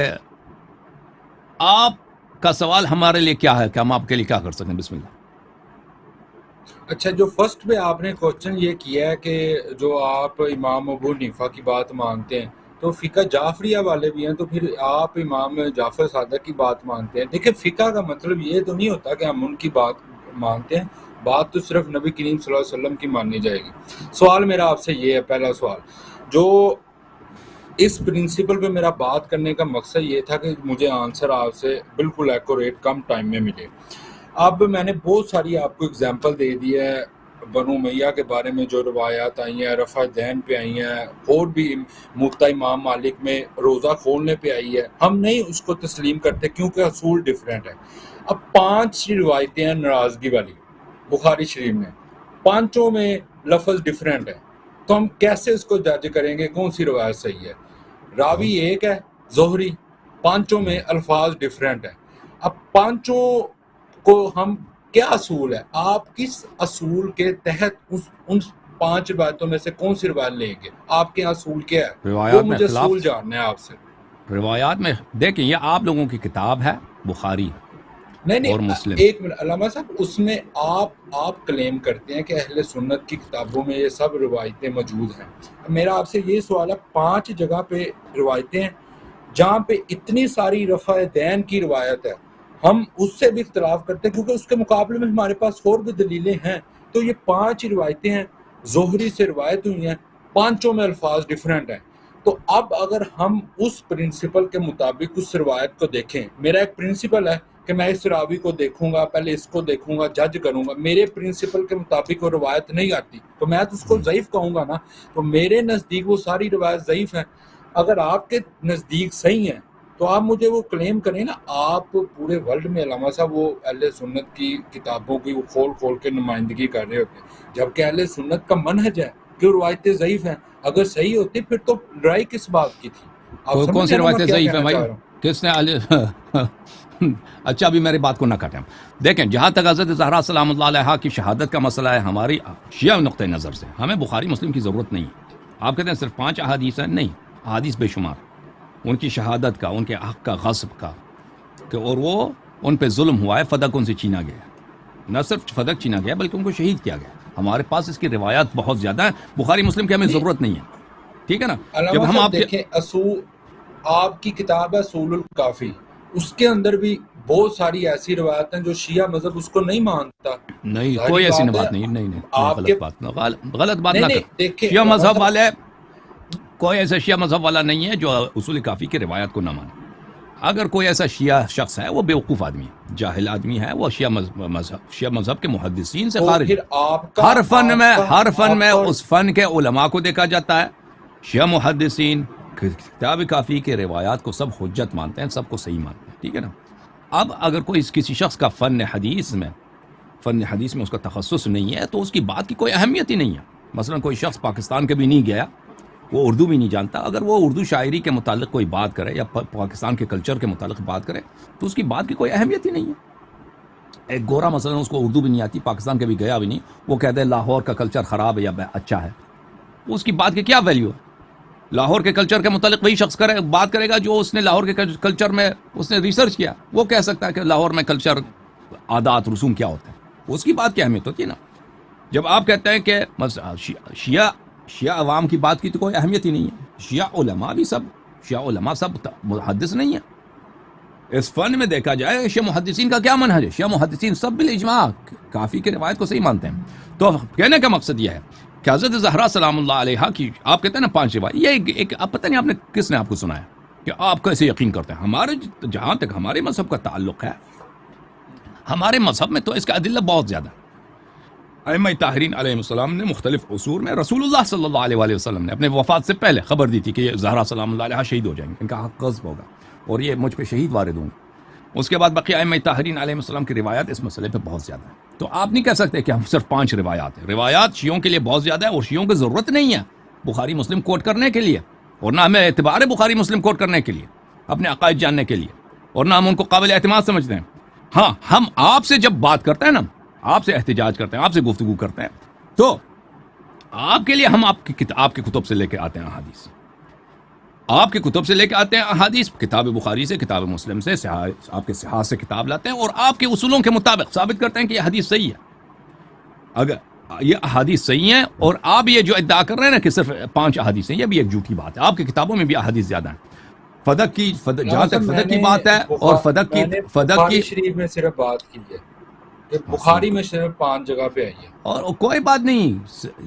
آپ کا سوال ہمارے لیے کیا ہے کہ ہم آپ کے لیے کیا کر سکیں. بسم اللہ. اچھا, جو فرسٹ میں آپ نے کوشچن یہ کیا ہے کہ جو آپ امام ابو حنیفہ کی بات مانتے ہیں تو فقہ جعفریہ والے بھی ہیں, تو پھر آپ امام جعفر صادق کی بات مانتے ہیں. دیکھیں فقہ کا مطلب یہ تو نہیں ہوتا کہ ہم ان کی بات مانتے ہیں, بات تو صرف نبی کریم صلی اللہ علیہ وسلم کی ماننی جائے گی. سوال میرا آپ سے یہ ہے, پہلا سوال جو اس پرنسپل پہ میرا بات کرنے کا مقصد یہ تھا کہ مجھے آنسر آپ سے بالکل ایکوریٹ کم ٹائم میں ملے. اب میں نے بہت ساری آپ کو اگزامپل دے دی ہے بنو امیہ کے بارے میں جو روایات آئی ہیں, رفع دین پہ آئی ہیں, اور بھی موطا امام مالک میں روزہ کھولنے پہ آئی ہے. ہم نہیں اس کو تسلیم کرتے کیونکہ اصول ڈیفرنٹ ہے. اب 5 روایتیں ہیں ناراضگی والی بخاری شریف میں, 5 میں لفظ ڈیفرنٹ ہے, تو ہم کیسے اس کو جج کریں گے کون سی روایت صحیح ہے؟ راوی ایک ہے زہری, 5 میں الفاظ ڈیفرنٹ ہیں. اب 5 کو ہم کیا اصول ہے, آپ کس اصول کے تحت ان 5 روایتوں میں سے کون سی روایت لیں گے؟ آپ کے اصول کیا ہے وہ مجھے اصول جاننا ہے آپ سے. روایات میں دیکھیں یہ آپ لوگوں کی کتاب ہے بخاری اور مسلم. ایک منٹ علامہ صاحب, اس میں آپ کلیم کرتے ہیں کہ اہل سنت کی کتابوں میں یہ سب روایتیں موجود ہیں. میرا آپ سے یہ سوال ہے, 5 جگہ پہ روایتیں ہیں جہاں پہ اتنی ساری رفع دین کی روایت ہے, ہم اس سے بھی اختلاف کرتے ہیں کیونکہ اس کے مقابلے میں ہمارے پاس اور بھی دلیلیں ہیں. تو یہ 5 روایتیں ہیں, زہری سے روایت ہوئی ہیں, 5 میں الفاظ ڈیفرنٹ ہیں. تو اب اگر ہم اس پرنسپل کے مطابق اس روایت کو دیکھیں, میرا ایک پرنسپل ہے کہ میں اس راوی کو دیکھوں گا, پہلے اس کو دیکھوں گا, جج کروں گا. میرے پرنسپل کے مطابق وہ روایت نہیں آتی تو میں تو اس کو ضعیف کہوں گا نا. تو میرے نزدیک وہ ساری روایت ضعیف ہیں. اگر آپ کے نزدیک صحیح ہیں تو آپ مجھے وہ کلیم کریں نا. آپ پورے ورلڈ میں علامہ صاحب وہ اہل سنت کی کتابوں کی وہ کھول کے نمائندگی کر رہے ہوتے ہیں, جبکہ اہل سنت کا منہج ہے کہ روایتیں ضعیف ہیں. اگر صحیح ہوتی پھر تو لڑائی کس بات کی تھی؟ کون سی روایتیں ضعیف ہیں بھائی؟ کس نے اچھا ابھی میری بات کو نہ کاٹیں. دیکھیں جہاں تک حضرت زہرا سلام اللہ علیہا کی شہادت کا مسئلہ ہے, ہماری شیعہ نقطۂ نظر سے ہمیں بخاری مسلم کی ضرورت نہیں ہے. آپ کہتے ہیں صرف 5 احادیث ہیں, نہیں, احادیث بے شمار, ان کی شہادت کا, ان کے حق کا, غصب کا, کہ اور وہ ان پہ ظلم ہوا ہے, فدق ان سے چھینا گیا, نہ صرف فدق چھینا گیا بلکہ ان کو شہید کیا گیا. ہمارے پاس اس کی روایات بہت زیادہ ہیں, بخاری مسلم کی ہمیں ضرورت نہیں ہے. ٹھیک ہے نا. جب ہم آپ دیکھیں اصول, آپ کی کتاب ہے اصول الکافی, اس کے اندر بھی بہت ساری ایسی روایت ہیں جو شیعہ مذہب اس کو نہیں مانتا. نہیں کوئی ایسی بات نہیں, غلط بات نہ کریں. شیعہ مذہب والے, کوئی ایسا شیعہ مذہب والا نہیں ہے جو اصول کافی کی روایت کو نہ مانے. اگر کوئی ایسا شیعہ شخص ہے وہ بیوقوف آدمی ہے, جاہل آدمی ہے, وہ شیعہ مذہب کے محدثین سے خارج ہے. ہر فن میں اس فن کے علماء کو دیکھا جاتا ہے. شیعہ محدثین کتاب کافی کے روایات کو سب حجت مانتے ہیں, سب کو صحیح مانتے ہیں. ٹھیک ہے نا. اب اگر کوئی کسی شخص کا فن حدیث میں اس کا تخصص نہیں ہے تو اس کی بات کی کوئی اہمیت ہی نہیں ہے. مثلا کوئی شخص پاکستان کے بھی نہیں گیا, وہ اردو بھی نہیں جانتا, اگر وہ اردو شاعری کے متعلق کوئی بات کرے یا پاکستان کے کلچر کے متعلق بات کرے تو اس کی بات کی کوئی اہمیت ہی نہیں ہے. ایک گورا مثلا اس کو اردو بھی نہیں آتی, پاکستان کے بھی گیا بھی نہیں, وہ کہتے ہیں لاہور کا کلچر خراب ہے یا اچھا ہے, اس کی بات کی کیا ویلیو ہے؟ لاہور کے کلچر کے متعلق وہی شخص بات کرے گا جو اس نے لاہور کے کلچر میں اس نے ریسرچ کیا. وہ کہہ سکتا ہے کہ لاہور میں کلچر, عادات, رسوم کیا ہوتے ہیں, اس کی بات کی اہمیت ہوتی ہے نا. جب آپ کہتے ہیں کہ شیعہ عوام کی بات کی تو کوئی اہمیت ہی نہیں ہے. شیعہ علماء سب محدث نہیں ہیں. اس فن میں دیکھا جائے شیعہ محدثین کا کیا منہج ہے. شیعہ محدثین سب بالاجماع کافی کی روایت کو صحیح مانتے ہیں. تو کہنے کا مقصد یہ ہے کہ حضرت زہرا سلام اللہ علیہا کی آپ کہتے ہیں نا 5 روایت, یہ ایک اب پتہ نہیں آپ نے کس نے آپ کو سنایا کہ آپ کیسے یقین کرتے ہیں. ہمارے جہاں تک ہمارے مذہب کا تعلق ہے, ہمارے مذہب میں تو اس کا ادلہ بہت زیادہ. ائمہ طاہرین علیہ السلام نے مختلف عصور میں رسول اللہ صلی اللہ علیہ وآلہ وسلم نے اپنے وفات سے پہلے خبر دی تھی کہ یہ زہرا سلام اللہ علیہا شہید ہو جائیں گے, ان کا حق غصب ہوگا اور یہ مجھ پہ شہید وارد ہوں گے. اس کے بعد بقیہ ائمہ طاہرین علیہ السلام کی روایات اس مسئلے پہ بہت زیادہ ہے. تو آپ نہیں کہہ سکتے کہ ہم صرف 5 روایات ہیں. روایات شیعوں کے لیے بہت زیادہ ہے اور شیعوں کی ضرورت نہیں ہے بخاری مسلم کوٹ کرنے کے لیے, اور نہ ہمیں اعتبار ہے بخاری مسلم کوٹ کرنے کے لیے اپنے عقائد جاننے کے لیے, اور نہ ہم ان کو قابل اعتماد سمجھتے ہیں. ہاں, ہم آپ سے جب بات کرتے ہیں نا, آپ سے احتجاج کرتے ہیں, آپ سے گفتگو کرتے ہیں, تو آپ کے لیے ہم آپ کی کتب سے لے کے آتے ہیں احادیث, آپ کی کتب سے لے کے آتے ہیں احادیث, کتاب بخاری سے, کتاب مسلم سے, آپ کے صحاح سے کتاب لاتے ہیں اور آپ کے اصولوں کے مطابق ثابت کرتے ہیں کہ یہ حدیث صحیح ہے. اگر یہ احادیث صحیح ہیں, اور آپ یہ جو ادعا کر رہے ہیں نا کہ صرف 5 احادیث ہیں, یہ بھی ایک جھوٹی بات ہے. آپ کی کتابوں میں بھی احادیث زیادہ ہیں. فدق کی جہاں تک فدق کی بات ہے, اور فدق کی شریف میں صرف بات کی ہے کہ بخاری میں صرف 5 جگہ پہ آئی ہے, اور کوئی بات نہیں.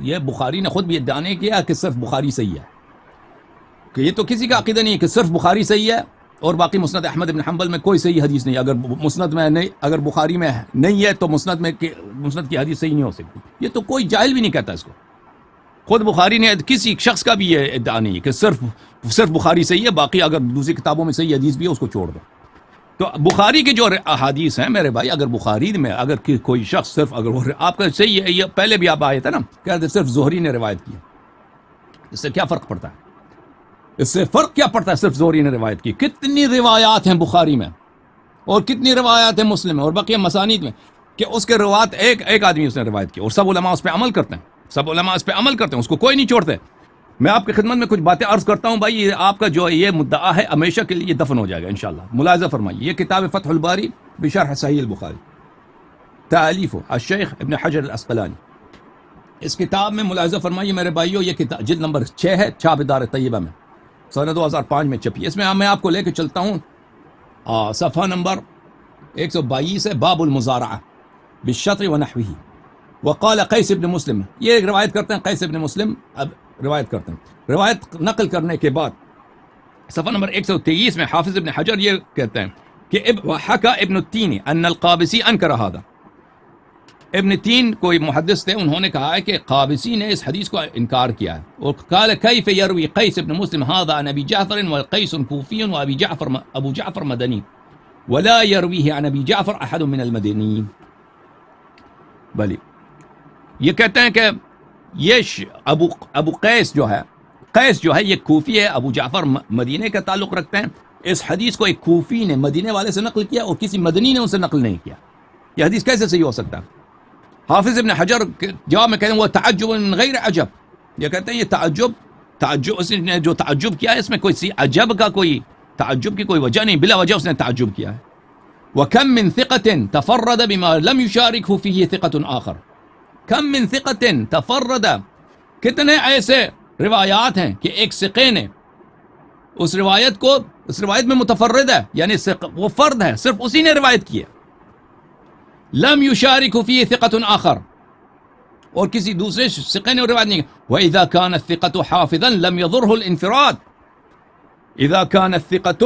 یہ بخاری نے خود بھی ادعا نہیں کیا کہ صرف بخاری صحیح ہے, کہ یہ تو کسی کا عقیدہ نہیں ہے کہ صرف بخاری صحیح ہے اور باقی مسند احمد بن حنبل میں کوئی صحیح حدیث نہیں. اگر مسند میں نہیں, اگر بخاری میں نہیں ہے تو مسند کی حدیث صحیح نہیں ہو سکتی. یہ تو کوئی جاہل بھی نہیں کہتا اس کو. خود بخاری نے کسی شخص کا بھی یہ ادعا نہیں ہے کہ صرف بخاری صحیح ہے, باقی اگر دوسری کتابوں میں صحیح حدیث بھی ہے اس کو چھوڑ دو. تو بخاری کے جو احادیث ہیں میرے بھائی, اگر بخاری میں اگر کوئی شخص صرف اگر وہ آپ کا صحیح ہے, یہ پہلے بھی آپ آئے تھے نا, کہتے صرف زہری نے روایت کی, اس سے کیا فرق پڑتا ہے؟ اس سے فرق کیا پڑتا ہے صرف زہری نے روایت کی؟ کتنی روایات ہیں بخاری میں اور کتنی روایات ہیں مسلم میں اور بقیہ مسانید میں کہ اس کے روایت ایک آدمی اس نے روایت کی, اور سب علماء اس پہ عمل کرتے ہیں, سب علماء اس پہ عمل کرتے ہیں, اس کو کوئی نہیں چھوڑتے. میں آپ کی خدمت میں کچھ باتیں عرض کرتا ہوں بھائی, آپ کا جو یہ مدعا ہے ہمیشہ کے لیے دفن ہو جائے گا انشاءاللہ. ملاحظہ فرمائیے, یہ کتاب فتح الباری بشرح صحیح البخاری, تالیف الشیخ ابن حجر العسقلانی. اس کتاب میں ملاحظہ فرمائیے میرے بھائیو, یہ کتاب جلد نمبر 6 ہے, چھاپ دار طیبہ میں, سنہ 2005 میں چھپی. اس میں میں آپ کو لے کے چلتا ہوں صفحہ نمبر 122 ہے, باب المزارعہ بالشطر ونحوہ. وقال قیس ابن مسلم, یہ روایت کرتے ہیں قیس ابن مسلم, اب روایت کرتے ہیں. روایت نقل کرنے کے بعد صفحہ نمبر 123 میں حافظ ابن حجر یہ کہتے ہیں کہ حکا ابن التین ان القابسی انکر هذا. ابن تین کوئی محدث تھے, انہوں نے کہا ہے کہ قابسی نے اس حدیث کو انکار کیا ہے. اور قال کیف یروی قیس ابن مسلم هذا عن ابی جعفر وقیس کوفی ابو جعفر مدنی ولا یرویہ عن ابی جعفر احد من المدنیین. بلی یہ کہتے ہیں کہ یہ ابو قیس جو ہے یہ کوفی ہے, ابو جعفر مدینے کا تعلق رکھتے ہیں. اس حدیث کو ایک کوفی نے مدینے والے سے نقل کیا اور کسی مدنی نے ان سے نقل نہیں کیا. یہ حدیث کیسے صحیح ہو سکتا ہے؟ حافظ ابن حجر جواب میں کہتے ہیں وہ تعجب من غیر عجب. یہ کہتے ہیں یہ تعجب اس نے جو تعجب کیا ہے اس میں کوئی عجب کا کوئی تعجب کی کوئی وجہ نہیں, بلا وجہ اس نے تعجب کیا ہے. وَكَم مِّن ثِقَةٍ تَفَرَّدَ بِمَا لَمْ يُشَارِكْهُ فِيهِ ثِقَةٌ آخر. کم من ثقة تفرد, کتنے ایسے روایات ہیں کہ ایک ثقے نے اس روایت میں متفرد ہے, یعنی وہ فرد ہے, صرف اسی نے روایت کی ہے. لم يشارك فيه ثقة آخر, اور کسی دوسرے ثقے نے روایت نہیں کی. وإذا كان الثقة حافظا لم يضره الانفراد. اذا كان الثقة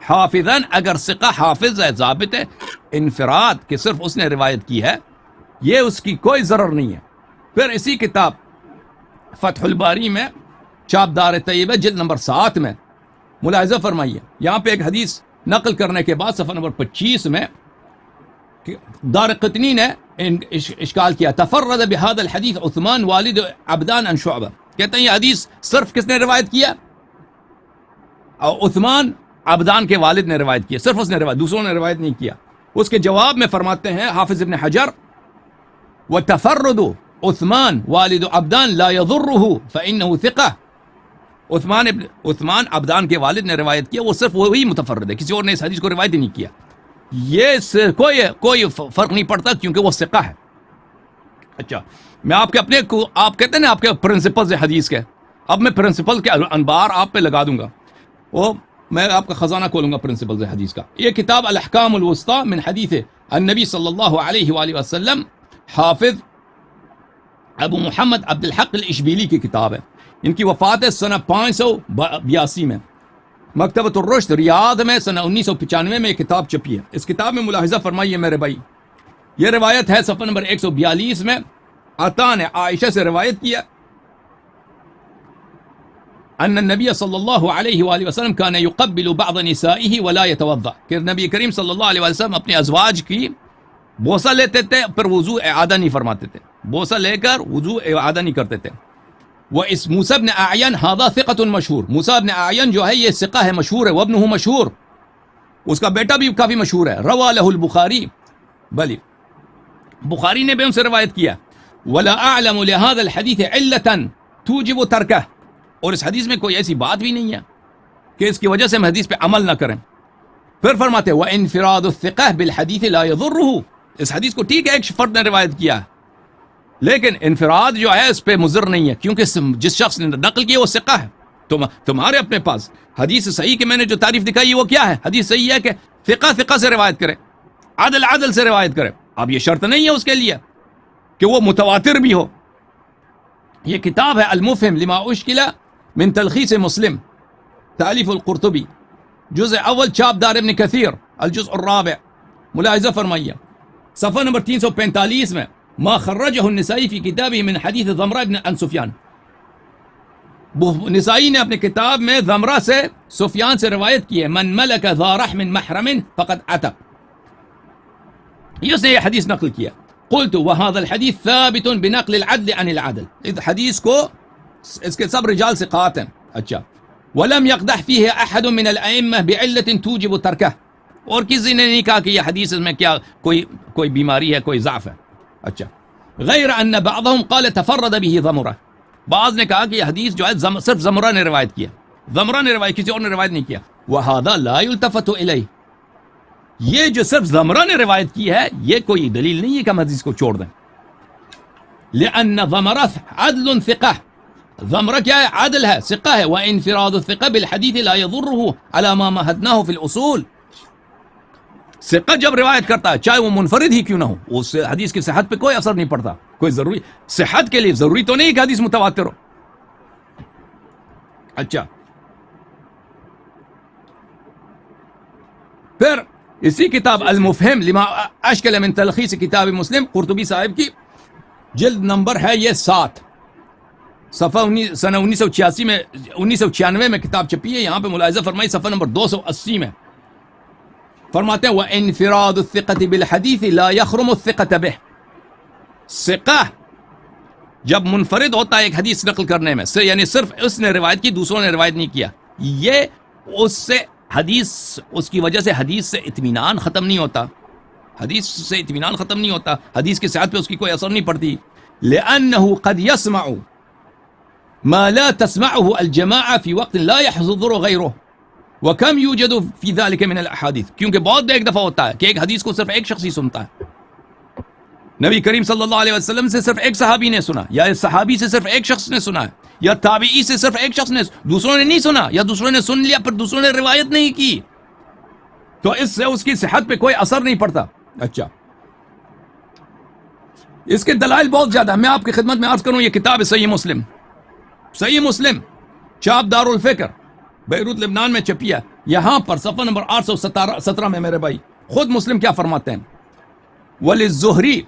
حافظا, اگر ثقہ حافظ ہے, ضابط ہے, انفراد کہ صرف اس نے روایت کی ہے, یہ اس کی کوئی ضرر نہیں ہے. پھر اسی کتاب فتح الباری میں چھاپ دار طیبہ جلد نمبر 7 میں ملاحظہ فرمائیے, یہاں پہ ایک حدیث نقل کرنے کے بعد صفحہ نمبر 25 میں دارقطنی نے اشکال کیا, تفرد بهذا الحدیث عثمان والد عبدان عن شعبہ. کہتے ہیں یہ حدیث صرف کس نے روایت کیا؟ عثمان عبدان کے والد نے روایت کیا, صرف اس نے روایت, دوسروں نے روایت نہیں کیا. اس کے جواب میں فرماتے ہیں حافظ ابن حجر وتفرد عثمان والد عبدان لا يضره فإنه ثقة. عثمان عبدان کے والد نے روایت کیا, وہ صرف وہی متفرد ہے, کسی اور نے اس حدیث کو روایت نہیں کیا. یہ کوئی فرق نہیں پڑتا کیونکہ وہ ثقہ ہے. اچھا, میں آپ کہتے ہیں نا آپ کے پرنسپلز حدیث کے, اب میں پرنسپل کے انبار آپ پہ لگا دوں گا. وہ میں آپ کا خزانہ کھولوں گا پرنسپلز حدیث کا. یہ کتاب الاحکام الوسطی من حدیث النبی صلی اللہ علیہ وآلہ وسلم حافظ ابو محمد عبد الحق الاشبیلی کی کتاب ہے. ان کی وفات ہے سنہ 582 میں. مکتبۃ الرشد ریاض میں سنہ 1995 میں یہ کتاب چھپی ہے. اس کتاب میں ملاحظہ فرمائیے میرے بھائی، یہ روایت ہے صفحہ نمبر 142 میں. عطا نے عائشہ سے روایت کیا ان النبی صلی اللہ علیہ وآلہ وسلم کان یقبل بعض نسائه ولا يتوضا، کہ نبی کریم صلی اللہ علیہ وسلم اپنے ازواج کی بوسہ لیتے تھے پر وضو اعادہ نہیں فرماتے تھے، بوسہ لے کر وضو اعادہ نہیں کرتے تھے. وَإِس موسیٰ بن اعین هذا ثقۃ مشہور، موسیٰ بن اعین جو ہے یہ ثقہ ہے، مشہور ہے. وابنہ مشہور، اس کا بیٹا بھی کافی مشہور ہے. روا لہ البخاری، بلی بخاری نے بھی ان سے روایت کیا. ولا اعلم لهذا الحديث علة توجب ترکہ، اور اس حدیث میں کوئی ایسی بات بھی نہیں ہے کہ اس کی وجہ سے ہم حدیث پہ عمل نہ کریں. پھر فرماتے ہیں وَإِنْفِرَادُ الثِّقَةِ بِالْحَدِيثِ لَا يَضُرُّهُ، اس حدیث کو ٹھیک ہے ایک فرد نے روایت کیا لیکن انفراد جو ہے اس پہ مضر نہیں ہے، کیونکہ جس شخص نے نقل کیا وہ ثقہ ہے. تمہارے اپنے پاس حدیث صحیح کی میں نے جو تعریف دکھائی وہ کیا ہے؟ حدیث صحیح ہے کہ ثقہ سے روایت کرے، عدل سے روایت کرے. اب یہ شرط نہیں ہے اس کے لیے کہ وہ متواتر بھی ہو. یہ کتاب ہے المفہم لما اشکل من تلخیص مسلم، تالیف القرطبی، جزء اول، چاپ دار ابن کثیر، الجزء الرابع. ملاحظہ فرمائیے صفحہ نمبر 345 میں ما خرجہ النسائی فی کتابہ من حدیث ضمرہ بن عن سفیان. نسائی نے اپنے کتاب میں ضمرہ سے سفیان سے روایت کی ہے من ملک ذا رحم محرم فقد عتق، اس نے یہ حدیث نقل کیا. قلت وهذا الحديث ثابت بنقل العدل عن العدل، اس حدیث کو اس کے سب رجال ثقات ہیں. اچھا. ولم يقدح فيه احد من الائمه بعلة توجب ترکہ، اور کسی نے نہیں کہا کہ یہ حدیث میں کیا کوئی بیماری ہے، کوئی ضعف ہے. اچھا. غیر ان بعضهم قال تفرد به ضمرہ، بعض نے کہا کہ یہ حدیث جو ہے صرف ضمرہ نے روایت کیا، ضمرہ نے روایت، کسی اور نے روایت نہیں کیا. وهذا لا يلتفت الیہ، یہ جو صرف ضمرہ نے روایت کی ہے یہ کوئی دلیل نہیں ہے کہ ہم حدیث کو چھوڑ دیں. لأن ضمرہ عدل ثقہ، ضمرہ کیا ہے؟ عدل ہے، ثقہ ہے. وانفراد الثقہ بالحدیث لا يضره على ما مهدناه في الاصول، ثقہ جب روایت کرتا ہے چاہے وہ منفرد ہی کیوں نہ ہو، اس حدیث کی صحت پہ کوئی اثر نہیں پڑتا. کوئی ضروری صحت کے لیے ضروری تو نہیں کہ حدیث متواتر ہو. اچھا. پھر اسی کتاب المفہم لما اشکل من تلخیص کتاب مسلم، قرطبی صاحب کی جلد نمبر ہے یہ 7، صفحہ سنہ 1986 میں 1996 میں کتاب چھپی ہے. یہاں پہ ملاحظہ فرمائی صفحہ نمبر 280 میں فرماتے ہیں وَإِنْفِرَادُ الثِّقَةِ بِالْحَدِيثِ لَا يَخْرُمُ الثِّقَةَ بِهِ، ثقہ جب منفرد ہوتا ہے ایک حدیث نقل کرنے میں، یعنی صرف اس نے روایت کی دوسروں نے روایت نہیں کیا، یہ اس سے حدیث، اس کی وجہ سے حدیث سے اطمینان ختم نہیں ہوتا، حدیث سے اطمینان ختم نہیں ہوتا، حدیث کی صحت پہ اس کی کوئی اثر نہیں پڑتی. لأنه قد يسمع ما لا تسمعه الجماعة في وقت لا يحضر غيره وكم يوجد في ذلك من الاحاديث، کیونکہ بہت ایک دفعہ ہوتا ہے کہ ایک حدیث کو صرف ایک شخص ہی سنتا ہے. نبی کریم صلی اللہ علیہ وسلم سے صرف ایک صحابی نے سنا، یا اس صحابی سے صرف ایک شخص نے سنا ہے، یا تابعی سے صرف ایک شخص نے، دوسروں نے نہیں سنا، یا دوسروں نے سن لیا پھر دوسروں نے روایت نہیں کی، تو اس سے اس کی صحت پہ کوئی اثر نہیں پڑتا. اچھا. اس کے دلائل بہت زیادہ، میں آپ کی خدمت میں عرض کروں. یہ کتاب ہے صحیح مسلم، صحیح مسلم، چاپ دار الفکر، بیروت لبنان میں چھپی ہے. یہاں پر صفحہ نمبر 817 میں میرے بھائی خود مسلم کیا فرماتے ہیں؟ وللزہری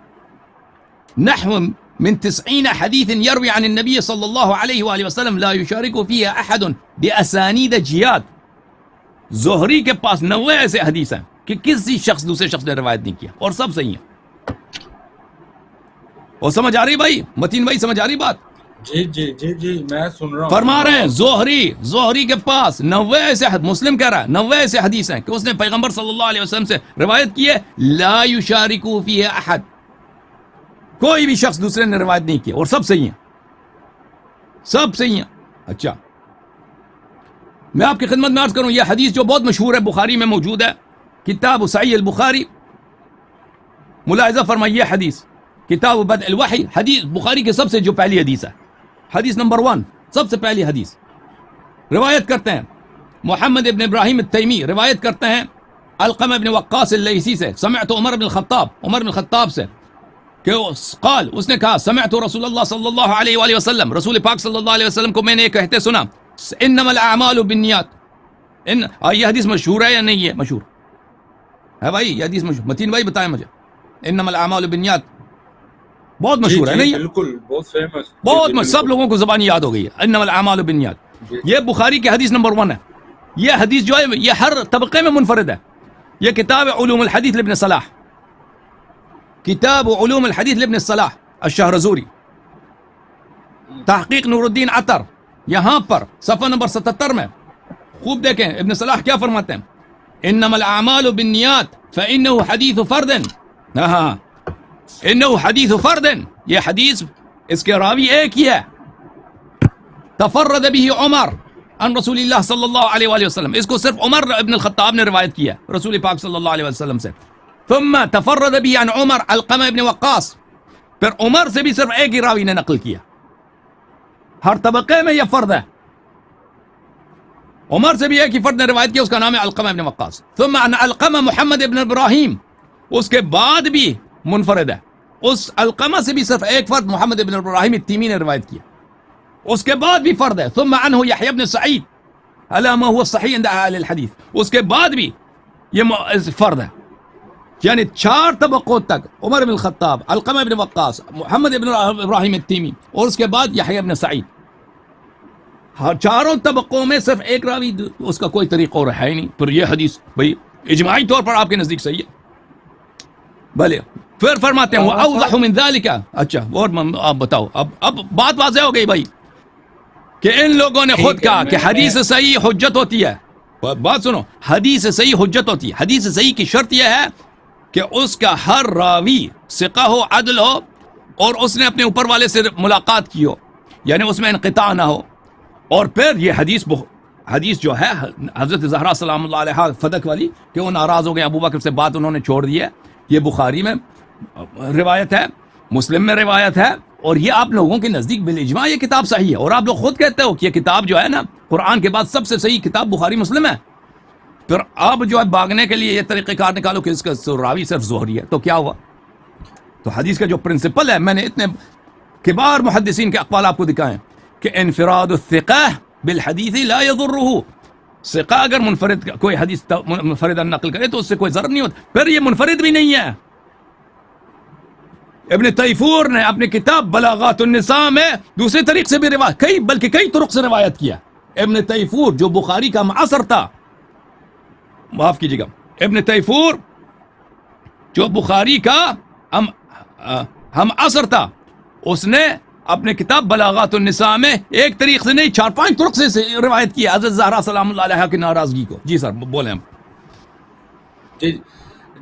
نحو من 90 حدیث یروی عن النبی صلی اللہ علیہ وآلہ وسلم لا یشارک فیہ احد باسانید جیاد. زہری کے پاس 90 ایسے حدیث ہیں کہ کسی شخص دوسرے شخص نے روایت نہیں کیا اور سب صحیح ہیں. اور سمجھ آ رہی بھائی؟ متین بھائی سمجھ آ رہی بات؟ جی میں سن رہا ہوں. فرما رہے ہیں زہری کے پاس 90 ایسے، مسلم کہہ رہا ہے 90 ایسے حدیث ہیں کہ اس نے پیغمبر صلی اللہ علیہ وسلم سے روایت کی ہے لا یشارک فیہ احد، کوئی بھی شخص دوسرے نے روایت نہیں کی اور سب صحیح ہیں، سب صحیح ہیں. اچھا. میں آپ کی خدمت میں عرض کروں یہ حدیث جو بہت مشہور ہے، بخاری میں موجود ہے، کتاب صحیح البخاری. ملاحظہ فرمائیے حدیث کتاب بدء الوحی، حدیث بخاری کے سب سے جو پہلی حدیث ہے، حدیث نمبر 1، سب سے پہلی حدیث روایت کرتے ہیں محمد ابن ابراہیم التیمی روایت کرتے ہیں علقمہ ابن وقاص اللیثی سے، سمعت عمر بن الخطاب، عمر بن الخطاب سے کہ قال، اس نے کہا سمعت رسول اللہ صلی اللہ علیہ وآلہ وسلم، رسول پاک صلی اللہ علیہ وسلم کو میں نے کہتے سنا، انما الاعمال بالنیات، یہ حدیث مشہور ہے یا نہیں ہے؟ مشہور ہے بھائی، یہ حدیث مشہور، متین بھائی بتائیں مجھے، انما الاعمال بالنیات بہت مشہور ہے، نہیں ہے؟ بالکل، بہت فیمس، بہت سب لوگوں کو زبانی یاد ہو گئی ہے، انما الاعمال بالنیات، یہ بخاری کی حدیث نمبر 1 ہے۔ یہ حدیث جو ہے یہ ہر طبقے میں منفرد ہے۔ یہ کتاب علوم الحدیث لابن صلاح، کتاب علوم الحدیث لابن صلاح الشہرزوری، تحقیق نور الدین عطر، یہاں پر صفحہ نمبر 77 میں خوب دیکھیں ابن صلاح کیا فرماتے ہیں، انما الاعمال بالنیات فانه حدیث فرد، ہاں انه حدیث فرد، یہ حدیث اس کے راوی ایک ہی ہے، تفرد به عمر عن رسول اللہ صلی اللہ علیہ وآلہ وسلم، اس کو صرف عمر ابن الخطاب نے روایت کیا رسول پاک صلی اللہ علیہ وسلم سے، ثم تفرد به عن عمر علقمہ ابن وقاص، پھر عمر سے بھی صرف ایک ہی راوی نے نقل کیا، ہر طبقے میں یہ فرد ہے، عمر سے بھی ایک ہی فرد نے روایت کیا، اس کا نام ہے علقمہ ابن وقاص، ثم عن علقمہ محمد ابن ابراہیم، اس کے بعد بھی منفرد ہے، اس علقمہ سے بھی صرف ایک فرد محمد ابن ابراہیم التیمی نے روایت کیا، اس کے بعد بھی فرد ہے، ثم عنہ یحیی بن سعید علی ما هو الصحیح عند اہل الحدیث، اس کے بعد بھی یہ فرد ہے، یعنی 4 طبقوں تک عمر بن الخطاب، علقمہ ابن وقاص، محمد ابن ابراہیم التیمی، اور اس کے بعد یحیی بن سعید، ہر 4 طبقوں میں صرف ایک راوی، اس کا کوئی طریقہ اور ہے ہی نہیں، پھر یہ حدیث بھائی اجماعی طور پر آپ کے نزدیک صحیح ہے، بھلے پھر فرماتے ہیں وَأَوْضَحُ مِن ذَلِكَ، اچھا اور آپ بتاؤ، اب بات واضح ہو گئی بھائی کہ ان لوگوں نے خود کہا کہ حدیث صحیح حجت ہوتی ہے، بات سنو، حدیث صحیح حجت ہوتی ہے، حدیث صحیح کی شرط یہ ہے کہ اس کا ہر راوی ثقہ ہو، عدل ہو، اور اس نے اپنے اوپر والے سے ملاقات کی ہو، یعنی اس میں انقطاع نہ ہو، اور پھر یہ حدیث جو ہے حضرت زہرا سلام اللہ علیہا فدق والی کہ وہ ناراض ہو گئے ابو بکر سے، بات انہوں نے چھوڑ دی ہے، یہ بخاری میں روایت ہے، مسلم میں روایت ہے، اور یہ آپ لوگوں کے نزدیک بالاجماع یہ کتاب صحیح ہے، اور آپ لوگ خود کہتے ہو کہ یہ کتاب جو ہے نا قرآن کے بعد سب سے صحیح کتاب بخاری مسلم ہے، پھر آپ جو ہے بھاگنے کے لیے یہ طریقہ کار نکالو کہ اس کا راوی صرف زہری ہے، تو کیا ہوا؟ تو حدیث کا جو پرنسپل ہے، میں نے اتنے کبار محدثین کے اقوال آپ کو دکھائے کہ انفراد الثقہ بالحدیث لا يضره، ثقہ اگر منفرد کوئی حدیث منفرد نقل کرے تو اس سے کوئی ضرر نہیں ہوتا، پھر یہ منفرد بھی نہیں ہے۔ ابن تیفور نے اپنی کتاب بلاغات النساء میں دوسرے طریق سے بھی روایت بلکہ کئی طرق سے روایت کیا، ابن تیفور جو بخاری کا معاصر تھا، معاف کیجیے گا، ابن تیفور جو بخاری کا ہم عصر تھا، اس نے اپنے کتاب بلاغات النساء میں ایک طریق سے نہیں 4-5 طرق سے روایت کی حضرت زہرا سلام اللہ علیہا کی ناراضگی کو۔ جی سر بولیں ہم۔ جی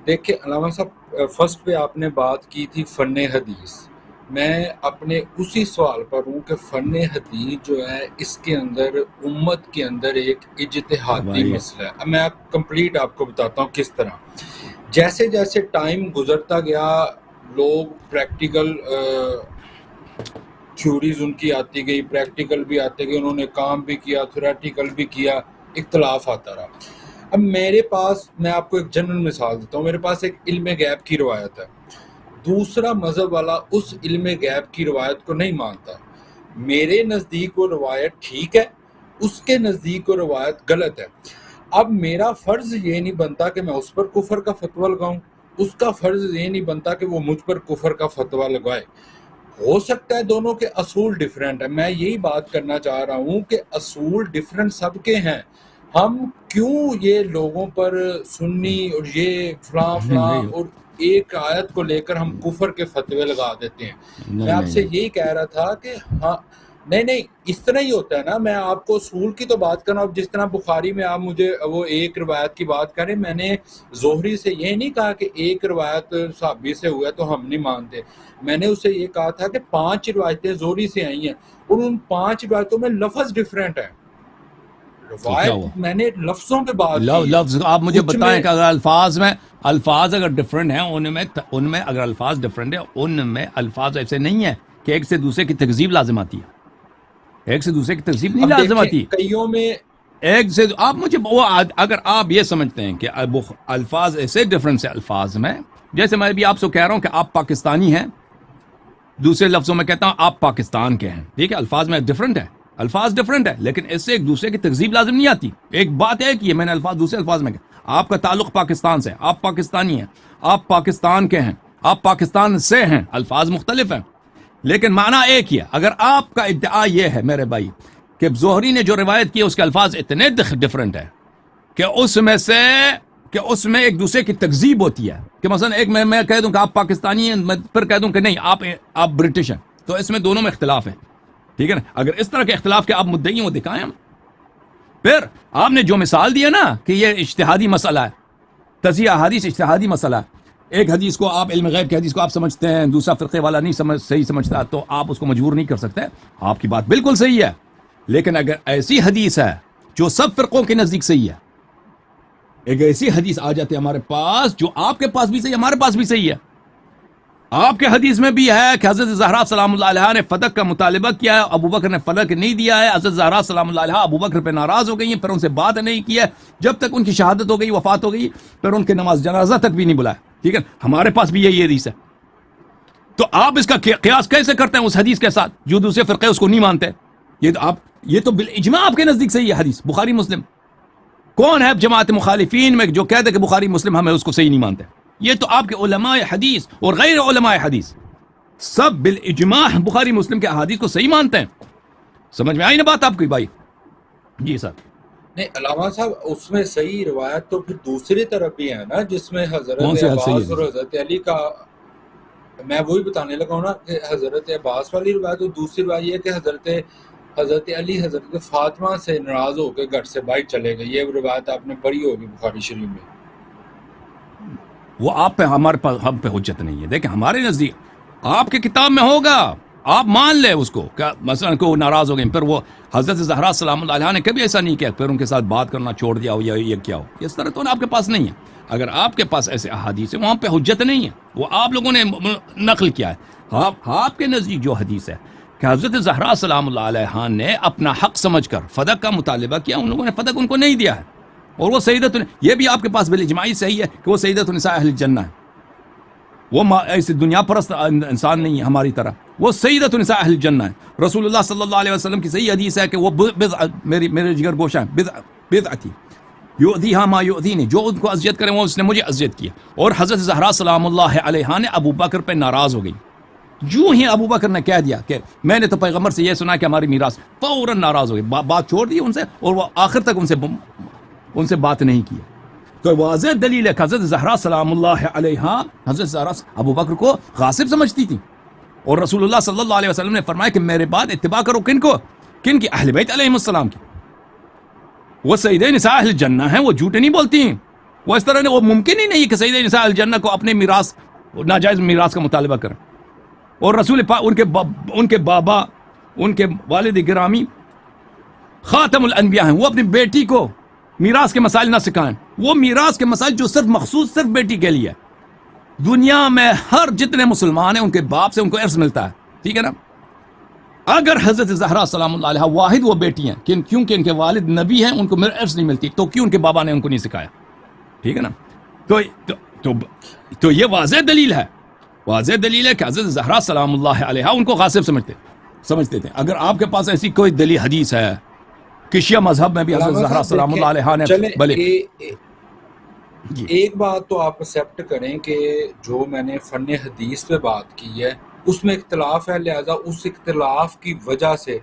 دیکھیں علامہ صاحب، فرسٹ پہ آپ نے بات کی تھی فن حدیث، میں اپنے اسی سوال پر ہوں کہ فن حدیث جو ہے اس کے اندر امت کے اندر ایک اجتہادی مسئلہ ہے۔ اب میں کمپلیٹ آپ کو بتاتا ہوں کس طرح، جیسے جیسے ٹائم گزرتا گیا، لوگ پریکٹیکل تھیوریز ان کی آتی گئی، پریکٹیکل بھی آتے گئے، انہوں نے کام بھی کیا، تھیوریٹیکل بھی کیا، اختلاف آتا رہا۔ اب میرے پاس، میں آپ کو ایک جنرل مثال دیتا ہوں، میرے پاس ایک علم غیب کی روایت ہے، دوسرا مذہب والا اس علم غیب کی روایت کو نہیں مانتا، میرے نزدیک وہ روایت ٹھیک ہے، اس کے نزدیک وہ روایت غلط ہے۔ اب میرا فرض یہ نہیں بنتا کہ میں اس پر کفر کا فتویٰ لگاؤں، اس کا فرض یہ نہیں بنتا کہ وہ مجھ پر کفر کا فتویٰ لگائے۔ ہو سکتا ہے دونوں کے اصول ڈیفرنٹ ہیں، میں یہی بات کرنا چاہ رہا ہوں کہ اصول ڈیفرنٹ سب کے ہیں، ہم کیوں یہ لوگوں پر سنی اور یہ فلاں فلاں اور ایک آیت کو لے کر ہم کفر کے فتوے لگا دیتے ہیں۔ میں آپ سے یہی کہہ رہا تھا کہ ہاں نہیں اس طرح ہی ہوتا ہے نا، میں آپ کو اصول کی تو بات کر رہا ہوں، جس طرح بخاری میں آپ مجھے وہ ایک روایت کی بات کریں، میں نے زہری سے یہ نہیں کہا کہ ایک روایت صحابی سے ہوا تو ہم نہیں مانتے، میں نے اسے یہ کہا تھا کہ 5 روایتیں زہری سے آئی ہیں اور ان 5 روایتوں میں لفظ ڈیفرنٹ ہیں، روایت میں نے لفظوں پہ بات لفظ آپ مجھے بتائیں کہ اگر الفاظ اگر ڈفرینٹ ہیں، ان میں اگر الفاظ ڈفرینٹ ہیں، ان میں الفاظ ایسے نہیں ہیں کہ ایک سے دوسرے کی تکذیب لازم آتی ہے، ایک سے دوسرے کی تکذیب نہیں لازم آتی۔ کئیوں میں ایک سے آپ مجھے وہ اگر آپ یہ سمجھتے ہیں کہ الفاظ ایسے ڈفرنس ہے الفاظ میں، جیسے میں بھی آپ سے کہہ رہا ہوں کہ آپ پاکستانی ہیں، دوسرے لفظوں میں کہتا ہوں آپ پاکستان کے ہیں، ٹھیک ہے، الفاظ میں ڈفرنٹ ہے، الفاظ ڈفرنٹ ہے، لیکن اس سے ایک دوسرے کی تکذیب لازم نہیں آتی. ایک بات ہے کہ یہ میں نے الفاظ دوسرے الفاظ میں کہا، آپ کا تعلق پاکستان سے، آپ پاکستانی ہیں، آپ پاکستان کے ہیں، آپ پاکستان سے ہیں، الفاظ مختلف ہیں لیکن معنی ایک ہی ہے. اگر آپ کا ادعا یہ ہے میرے بھائی کہ زہری نے جو روایت کی ہے اس کے الفاظ اتنے ڈفرنٹ ہیں کہ اس میں ایک دوسرے کی تکذیب ہوتی ہے، کہ مثلا ایک میں کہہ دوں کہ آپ پاکستانی ہیں، میں پھر کہہ دوں کہ نہیں آپ برٹش ہیں، تو اس میں دونوں میں اختلاف ہے، ٹھیک ہے نا. اگر اس طرح کے اختلاف کے آپ مدعی ہیں وہ دکھائیں ہم. پھر آپ نے جو مثال دی ہے نا کہ یہ اجتہادی مسئلہ ہے، تزیہ احادیث اجتہادی مسئلہ ہے، ایک حدیث کو آپ علم غیب کی حدیث کو آپ سمجھتے ہیں، دوسرا فرقے والا نہیں صحیح سمجھتا، تو آپ اس کو مجبور نہیں کر سکتے. آپ کی بات بالکل صحیح ہے، لیکن اگر ایسی حدیث ہے جو سب فرقوں کے نزدیک صحیح ہے، ایک ایسی حدیث آ جاتی ہے ہمارے پاس جو آپ کے پاس بھی صحیح ہے، ہمارے پاس بھی صحیح ہے. آپ کے حدیث میں بھی ہے کہ حضرت زہرا سلام اللہ علیہ نے فدق کا مطالبہ کیا ہے، ابو بکر نے فدق نہیں دیا ہے. حضرت زہرا سلام اللہ علیہ ابو بکر پہ ناراض ہو گئی ہیں، پھر ان سے بات نہیں کی ہے جب تک ان کی شہادت ہو گئی، وفات ہو گئی، پھر ان کے نماز جنازہ تک بھی نہیں بلایا. ٹھیک ہے، ہمارے پاس بھی یہی حدیث ہے. تو آپ اس کا قیاس کیسے کرتے ہیں اس حدیث کے ساتھ جو دوسرے فرقے اس کو نہیں مانتے؟ یہ تو بالاجماع آپ کے نزدیک صحیح ہے حدیث بخاری مسلم. کون ہے جماعت مخالفین میں جو کہتے کہ بخاری مسلم ہمیں اس کو صحیح نہیں مانتے؟ یہ تو آپ کے علماء حدیث اور غیر علماء حدیث سب بالاجماع بخاری مسلم کے احادیث کو صحیح مانتے ہیں. سمجھ میں آئی نا بات آپ کی بھائی؟ جی سر. نہیں علامہ صاحب، اس میں صحیح روایت تو پھر دوسری طرف بھی ہے نا، جس میں حضرت عباس اور حضرت علی کا، میں وہی بتانے لگا ہوں نا کہ حضرت عباس والی روایت، اور دوسری بات یہ کہ حضرت علی حضرت فاطمہ سے ناراض ہو کے گھر سے باہر چلے گئے. یہ روایت آپ نے پڑھی ہوگی بخاری شریف میں. وہ آپ پہ ہمارے پاس ہم پہ حجت نہیں ہے. دیکھیں ہمارے نزدیک آپ کے کتاب میں ہوگا، آپ مان لیں اس کو کہ مثلا کو ناراض ہو گئے، پھر وہ حضرت زہرا سلام اللہ علیہ نے کبھی ایسا نہیں کیا پھر ان کے ساتھ بات کرنا چھوڑ دیا ہو یا یہ کیا ہو. اس طرح تو آپ کے پاس نہیں ہے. اگر آپ کے پاس ایسے احادیث ہیں وہاں پہ حجت نہیں ہے، وہ آپ لوگوں نے نقل کیا ہے. آپ کے نزدیک جو حدیث ہے کہ حضرت زہرا سلام اللہ علیہ نے اپنا حق سمجھ کر فدق کا مطالبہ کیا، ان لوگوں نے فدق ان کو نہیں دیا ہے، اور وہ سیدت، یہ بھی آپ کے پاس بالاجماعی صحیح ہے کہ وہ سیدت النساء اہل الجنہ ہے. وہ ایسی دنیا پرست انسان نہیں ہے ہماری طرح، وہ سیدت النساء اہل الجنہ ہے. رسول اللہ صلی اللہ علیہ وسلم کی صحیح حدیث ہے کہ وہ میرے جگر گوشہ ہیں، بدعتی یؤذیہا ما یؤذینی، جو ان کو اذیت کرے وہ اس نے مجھے اذیت کیا. اور حضرت زہرا سلام اللہ علیہا نے ابو بکر پہ ناراض ہو گئی. جو ہی ابو بکر نے کہہ دیا کہ میں نے تو پیغمبر سے یہ سنا کہ ہماری میراث، فوراً ناراض ہو گئی، بات چھوڑ دی ان سے، اور وہ آخر تک ان سے بات نہیں کی. تو واضح دلیل ہے کہ حضرت زہرا سلام اللہ علیہا حضرت زہرا ابو بکر کو غاصب سمجھتی تھی، اور رسول اللہ صلی اللہ علیہ وسلم نے فرمایا کہ میرے بعد اتباع کرو کن کی؟ اہل بیت علیہم السلام کی. وہ سیدہ نساء اہل جنہ ہیں، وہ جھوٹ نہیں بولتی ہیں. وہ اس طرح وہ ممکن ہی نہیں کہ سیدہ نساء اہل جنہ کو اپنے میراث، ناجائز میراث کا مطالبہ کریں. اور رسول پاک ان کے بابا، ان کے والد گرامی خاتم الانبیاء ہیں، وہ اپنی بیٹی کو میراث کے مسائل نہ سکھائیں. وہ میراث کے مسائل جو صرف بیٹی کے لیے. دنیا میں ہر جتنے مسلمان ہیں ان کے باپ سے ان کو ارث ملتا ہے، ٹھیک ہے نا. اگر حضرت زہرا سلام اللہ علیہ واحد وہ بیٹی ہیں کیونکہ ان کے والد نبی ہیں، ان کو ارث نہیں ملتی، تو کیوں ان کے بابا نے ان کو نہیں سکھایا؟ ٹھیک ہے نا. تو یہ واضح دلیل ہے، واضح دلیل ہے کہ حضرت زہرا سلام اللہ علیہ ان کو غاصب سمجھتے تھے. اگر آپ کے پاس ایسی کوئی دلیل حدیث ہے کہ شیعہ مذہب میں بھی حضرت زہرا سلام اللہ علیہ نے بلے ایک بات تو آپ ایکسیپٹ کریں کہ جو میں نے فن حدیث پہ بات کی ہے اس میں اختلاف ہے، لہذا اس اختلاف کی وجہ سے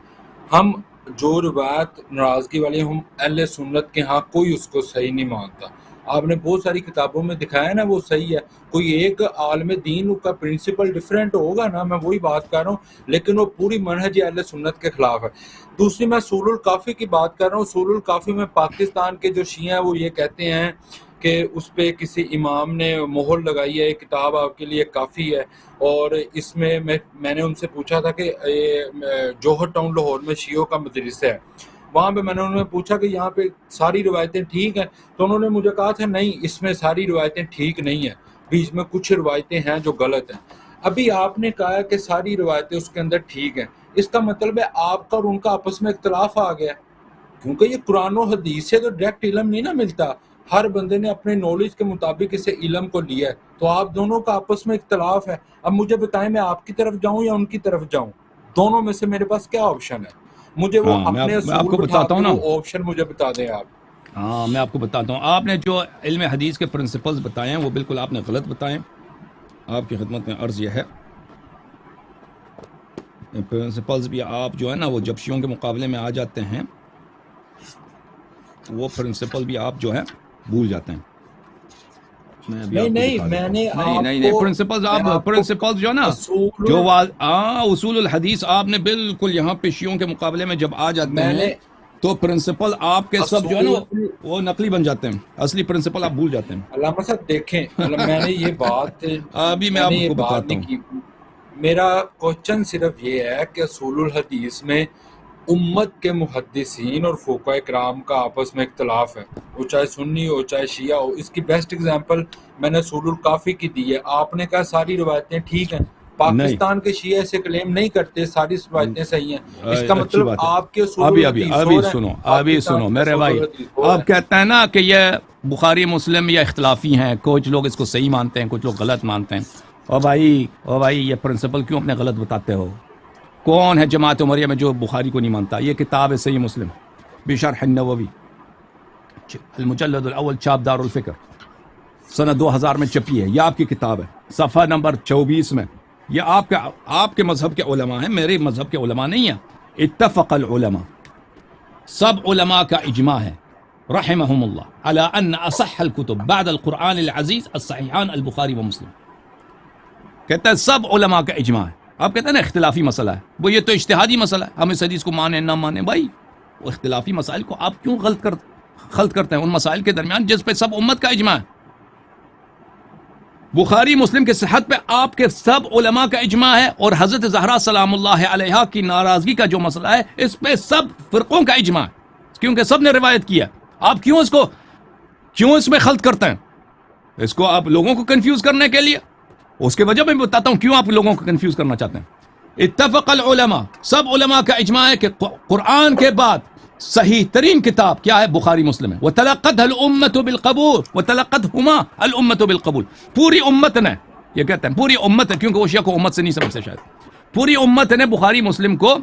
ہم جو روایت ناراضگی والی، ہم اہل سنت کے ہاں کوئی اس کو صحیح نہیں مانتا. آپ نے بہت ساری کتابوں میں دکھایا نا وہ صحیح ہے. کوئی ایک عالم دین کا پرنسپل ڈیفرنٹ ہوگا نا، میں وہی بات کر رہا ہوں، لیکن وہ پوری منہج اہل سنت کے خلاف ہے. دوسری میں اصول الکافی کی بات کر رہا ہوں. اصول الکافی میں پاکستان کے جو شیعہ ہیں وہ یہ کہتے ہیں کہ اس پہ کسی امام نے مہر لگائی ہے، کتاب آپ کے لیے کافی ہے. اور اس میں میں نے ان سے پوچھا تھا کہ جوہر ٹاؤن لاہور میں شیعوں کا مدرسہ ہے، وہاں پہ میں نے انہوں نے پوچھا کہ یہاں پہ ساری روایتیں ٹھیک ہیں، تو انہوں نے مجھے کہا تھا نہیں، اس میں ساری روایتیں ٹھیک نہیں ہیں، بیچ میں کچھ روایتیں ہیں جو غلط ہیں. ابھی آپ نے کہا کہ ساری روایتیں اس کے اندر ٹھیک ہیں، اس کا مطلب ہے آپ کا اور ان کا آپس میں اختلاف آ گیا. کیونکہ یہ قرآن و حدیث سے تو ڈائریکٹ علم نہیں نا ملتا، ہر بندے نے اپنے نالج کے مطابق اسے علم کو لیا ہے، تو آپ دونوں کا آپس میں اختلاف ہے۔ اب مجھے بتائیں میں آپ کی طرف جاؤں یا ان کی طرف جاؤں، دونوں میں سے میرے پاس کیا آپشن ہے؟ مجھے وہ ہاں، میں اپنے آپ کو اصول بٹھا بتاتا ہوں کے نا، وہ آپشن مجھے بتا دیں آپ۔ ہاں میں آپ کو بتاتا ہوں، آپ نے جو علم حدیث کے پرنسپلز بتائے ہیں وہ بالکل آپ نے غلط بتائے ہیں۔ آپ کی خدمت میں عرض یہ ہے، پرنسپلز بھی آپ جو ہے نا وہ جب شیعوں کے مقابلے میں آ جاتے ہیں وہ پرنسپل بھی آپ جو ہے بھول جاتے ہیں۔ میں ابھی آپ کو نہیں دکھا میں دیتا نے ہوں، نہیں آپ نہیں نہیں، کو پرنسپلز میں آپ آپ کو پرنسپلز جو ہے نا اصول جو اصول الحدیث آپ نے بالکل یہاں پہ شیعوں کے مقابلے میں جب آ جاتے میں ہیں نے تو پرنسپل آپ کے سب جو ہے نا اصول وہ نقلی بن جاتے ہیں، اصلی پرنسپل آپ بھول جاتے ہیں۔ علامہ صاحب دیکھیں، میں نے یہ بات ابھی میں میں آپ نے یہ کو بات بتاتا نہیں ہوں۔ کی۔ میرا کوشچن صرف یہ ہے کہ اصول الحدیث میں امت کے محدثین اور فقہاء کرام کا آپس میں اختلاف ہے، وہ چاہے سنی ہو چاہے شیعہ ہو۔ اس کی بیسٹ اگزامپل میں نے اصول الکافی کی دی ہے۔ آپ نے کہا ساری روایتیں ٹھیک ہیں، نہیں، پاکستان کے شیعہ سے کلیم نہیں کرتے ساری روایتیں صحیح ہیں، اس کا اچھی مطلب بات ہے۔ آپ کے اصول ابھی الحدیث ابھی اور ہیں، سنو، ابھی پاکستان سنو کے میرے اصول بھائی، الحدیث اور آپ ہیں۔ کہتے ہیں نا کہ یہ بخاری مسلم یہ اختلافی ہیں، کچھ لوگ اس کو صحیح مانتے ہیں کچھ لوگ غلط مانتے ہیں۔ او بھائی یہ پرنسپل کیوں اپنے غلط بتاتے ہو؟ کون ہے جماعت عمریہ میں جو بخاری کو نہیں مانتا؟ یہ کتاب ہے صحیح مسلم بشرح النووی، المجلد الاول، چھاپ دار الفکر، سنہ 2000 میں چھپی ہے، یہ آپ کی کتاب ہے، صفحہ نمبر 24 میں۔ یہ آپ کے مذہب کے علماء ہیں، میرے مذہب کے علماء نہیں ہیں۔ اتفق العلماء، سب علماء کا اجماع ہے رحمهم اللہ علی ان اصح الکتب بعد القرآن العزیز الصحیحان البخاری و مسلم۔ کہتا ہے سب علماء کا اجماع ہے۔ آپ کہتے ہیں نا اختلافی مسئلہ ہے، وہ یہ تو اجتہادی مسئلہ ہے، ہم اس حدیث کو مانیں نہ مانیں۔ بھائی وہ اختلافی مسائل کو آپ کیوں خلط کرتے ہیں ان مسائل کے درمیان جس پہ سب امت کا اجماع ہے؟ بخاری مسلم کے صحت پہ آپ کے سب علماء کا اجماع ہے، اور حضرت زہرا سلام اللہ علیہا کی ناراضگی کا جو مسئلہ ہے اس پہ سب فرقوں کا اجماع ہے، کیونکہ سب نے روایت کیا۔ آپ کیوں اس میں خلط کرتے ہیں؟ اس کو آپ لوگوں کو کنفیوز کرنے کے لیے، اس کے وجہ میں بتاتا ہوں کیوں آپ لوگوں کو کنفیوز کرنا چاہتے ہیں۔ اتفق العلماء، سب علماء کا اجماع ہے کہ قرآن کے بعد صحیح ترین کتاب کیا ہے؟ بخاری مسلم ہے۔ وتلقتها الامة بالقبول، وتلقتهما الامة بالقبول، پوری امت نے، یہ کہتے ہیں پوری امت ہے، کیونکہ وہ شیعہ کو امت سے نہیں سمجھتے شاید، پوری امت نے بخاری مسلم کو